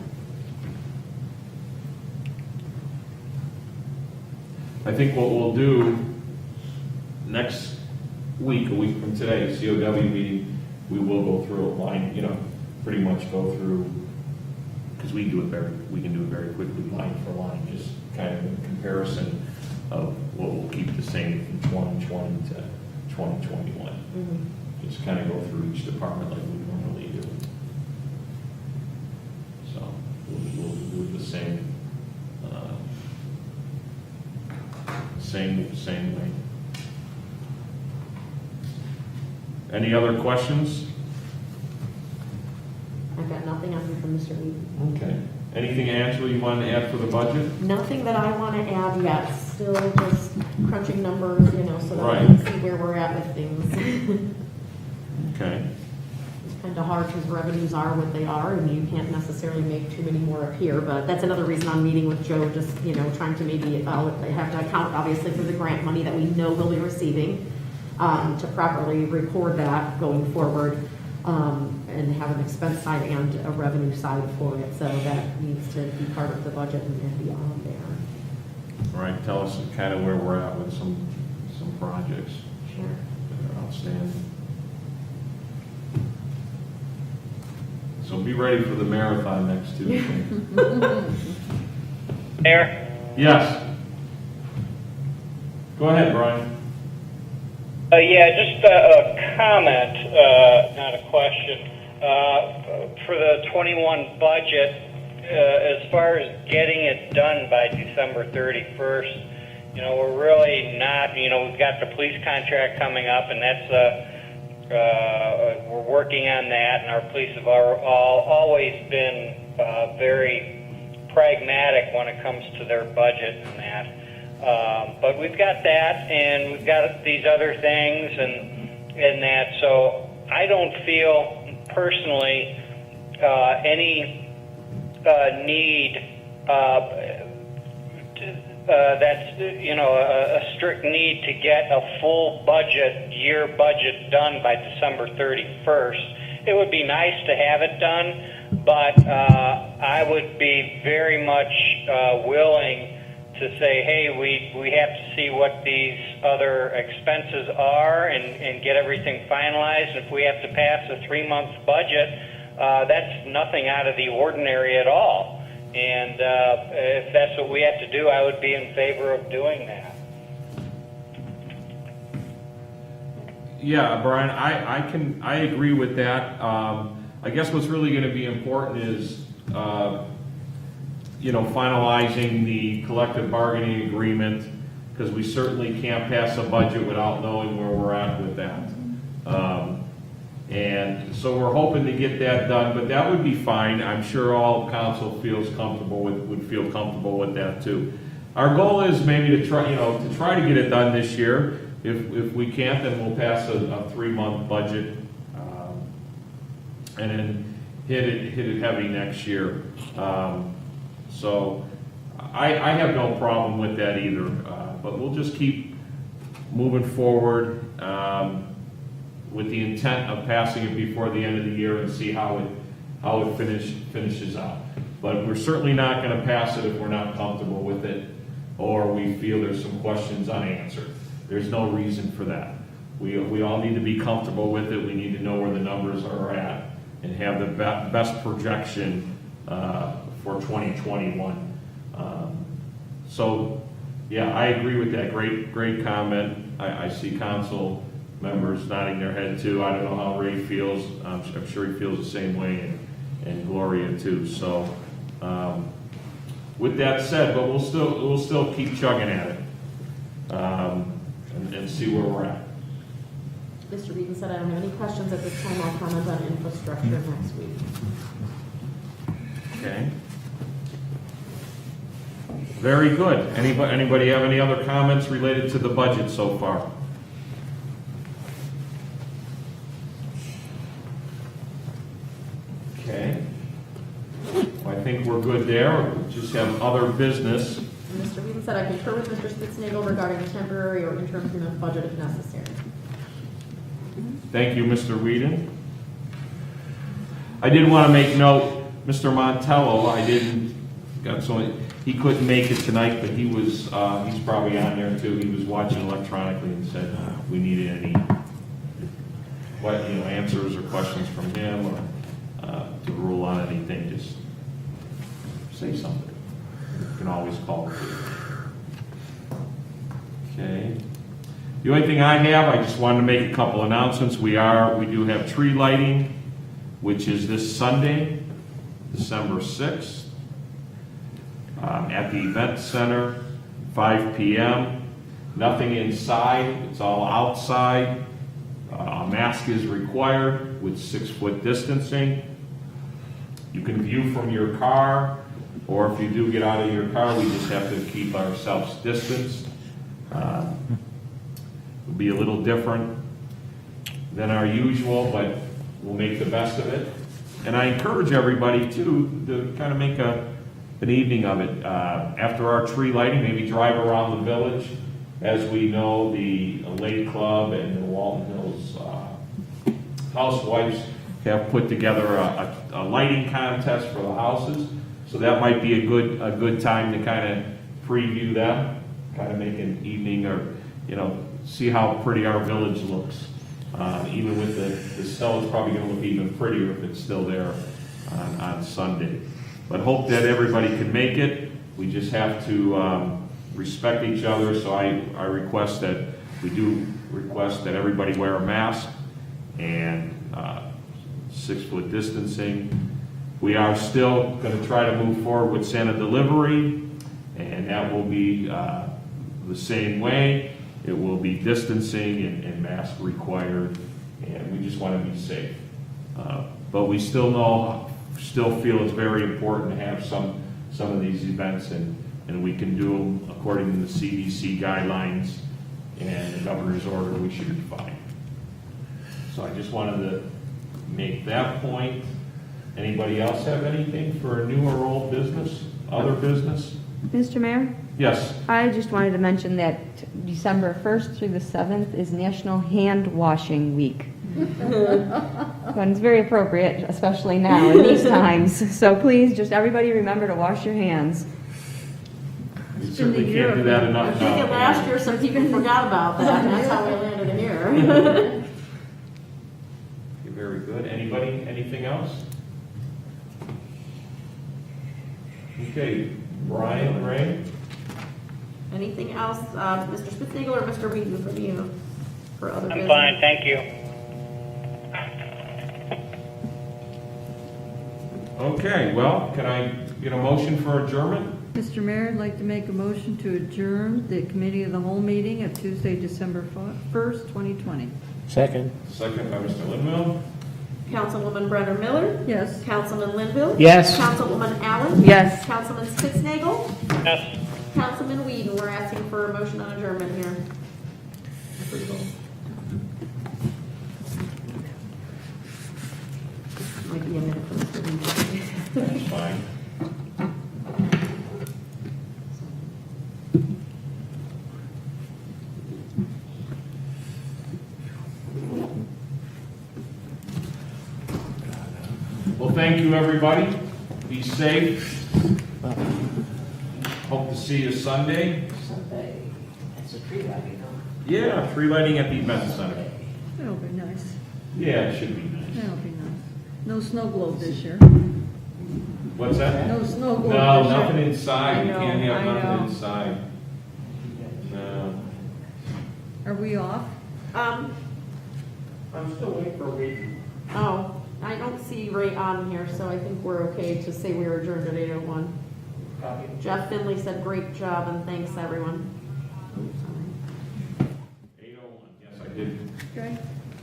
I think what we'll do next week, a week from today, COW meeting, we will go through a line, pretty much go through, because we can do it very quickly, line for line, just kind of a comparison of what will keep the same from 2020 to 2021. Just kind of go through each department like we normally do. So we'll do the same, same way. Any other questions? I've got nothing on here from Mr. Whedon. Okay. Anything, Angela, you want to add for the budget? Nothing that I want to add yet. Still just crunching numbers, so that Right. we can see where we're at with things. Okay. It's kind of hard because revenues are what they are, and you can't necessarily make too many more up here. But that's another reason I'm meeting with Joe, just, trying to maybe have to account, obviously, for the grant money that we know we'll be receiving, to properly record that going forward, and have an expense side and a revenue side for it. So that needs to be part of the budget and beyond there. All right, tell us kind of where we're at with some projects Sure. that are outstanding. So be ready for the marathon next Tuesday. Mayor? Yes. Go ahead, Brian. Yeah, just a comment, not a question. For the 21 budget, as far as getting it done by December 31st, we're really not, we've got the police contract coming up, and that's, we're working on that, and our police have always been very pragmatic when it comes to their budget and that. But we've got that, and we've got these other things and that. So I don't feel personally any need that's a strict need to get a full year budget done by December 31st. It would be nice to have it done, but I would be very much willing to say, hey, we have to see what these other expenses are and get everything finalized. If we have to pass a 3-month budget, that's nothing out of the ordinary at all. And if that's what we have to do, I would be in favor of doing that. Yeah, Brian, I agree with that. I guess what's really gonna be important is, finalizing the collective bargaining agreement, because we certainly can't pass a budget without knowing where we're at with that. And so we're hoping to get that done, but that would be fine. I'm sure all council would feel comfortable with that too. Our goal is maybe to try to get it done this year. If we can't, then we'll pass a 3-month budget, and then hit it heavy next year. So I have no problem with that either, but we'll just keep moving forward with the intent of passing it before the end of the year and see how it finishes out. But we're certainly not going to pass it if we're not comfortable with it, or we feel there's some questions unanswered. There's no reason for that. We all need to be comfortable with it. We need to know where the numbers are at and have the best projection for 2021. So, yeah, I agree with that. Great comment. I see council members nodding their head too. I don't know how Ray feels. I'm sure he feels the same way, and Gloria too. So, with that said, but we'll still keep chugging at it, and see where we're at. Mr. Beaton said, I don't have any questions at this time. I'll comment on infrastructure next week. Okay. Very good. Anybody have any other comments related to the budget so far? Okay. Well, I think we're good there. We just have other business. Mr. Beaton said, I concur with Mr. Spitznagel regarding temporary or interim cleanup budget if necessary. Thank you, Mr. Whedon. I did want to make note, Mr. Montello, he couldn't make it tonight, but he's probably on there too. He was watching electronically and said we needed any answers or questions from him, or to rule on anything, just say something. You can always call. Okay. The only thing I have, I just wanted to make a couple announcements. We do have tree lighting, which is this Sunday, December 6th, at the event center, 5 p.m. Nothing inside, it's all outside. A mask is required with 6-foot distancing. You can view from your car, or if you do get out of your car, we just have to keep ourselves distanced. It'll be a little different than our usual, but we'll make the best of it. And I encourage everybody to kind of make an evening of it. After our tree lighting, maybe drive around the village. As we know, the Lake Club and the Walton Hills housewives have put together a lighting contest for the houses. So that might be a good time to kind of preview them, kind of make an evening, or see how pretty our village looks. Even with the snow, it's probably going to look even prettier if it's still there on Sunday. But hope that everybody can make it. We just have to respect each other. So I request that everybody wear a mask and 6-foot distancing. We are still going to try to move forward with Santa delivery, and that will be the same way. It will be distancing and mask required, and we just want to be safe. But we still feel it's very important to have some of these events, and we can do them according to the CDC guidelines and the governor's order. We should be fine. So I just wanted to make that point. Anybody else have anything for new or old business, other business? Mr. Mayor? Yes. I just wanted to mention that December 1st through the 7th is National Hand Washing Week. And it's very appropriate, especially now in these times. So please, just everybody remember to wash your hands. We certainly can't do that enough. I think last year some people forgot about that, and that's how we landed here. Very good. Anybody, anything else? Okay, Brian, Ray? Anything else, Mr. Spitznagel or Mr. Whedon from you? for other I'm business? fine, thank you. Okay, well, can I get a motion for adjournment? Mr. Mayor, I'd like to make a motion to adjourn the committee of the whole meeting of Tuesday, December 1st, 2020. Second. Second by Mr. Linville. Councilwoman Brenner Miller? Yes. Councilman Linville? Yes. Councilwoman Allen? Yes. Councilman Spitznagel? Yes. Councilman Whedon, we're asking for a motion on adjournment here. Might be a minute for Mr. Whedon. That's fine. Well, thank you, everybody. Be safe. Hope to see you Sunday. It's a tree lighting, Yeah, tree lighting at the event center. That'll be nice. Yeah, it should be nice. That'll be nice. No snow globe this year. What's that? No snow globe No, this year. nothing inside. You I know, can't have I know. nothing inside. No. Are we off? Um, I'm still waiting for a week. oh, I don't see Ray on here, so I think we're okay to say we were adjourned at 8:01. Jeff Finley said, great job, and thanks, everyone. 8:01, yes, I did. Okay.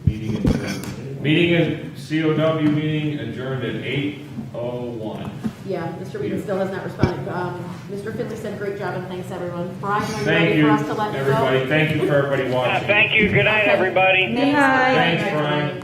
Meeting adjourned. COW meeting adjourned at 8:01. Yeah, Mr. Whedon still has not responded. Mr. Finley said, great job, and thanks, everyone. Brian, are you Thank ready you, for us to let you go? everybody. Thank you for everybody watching. Thank you, good night, Okay. everybody. Thanks, Thanks, Brian. Brian.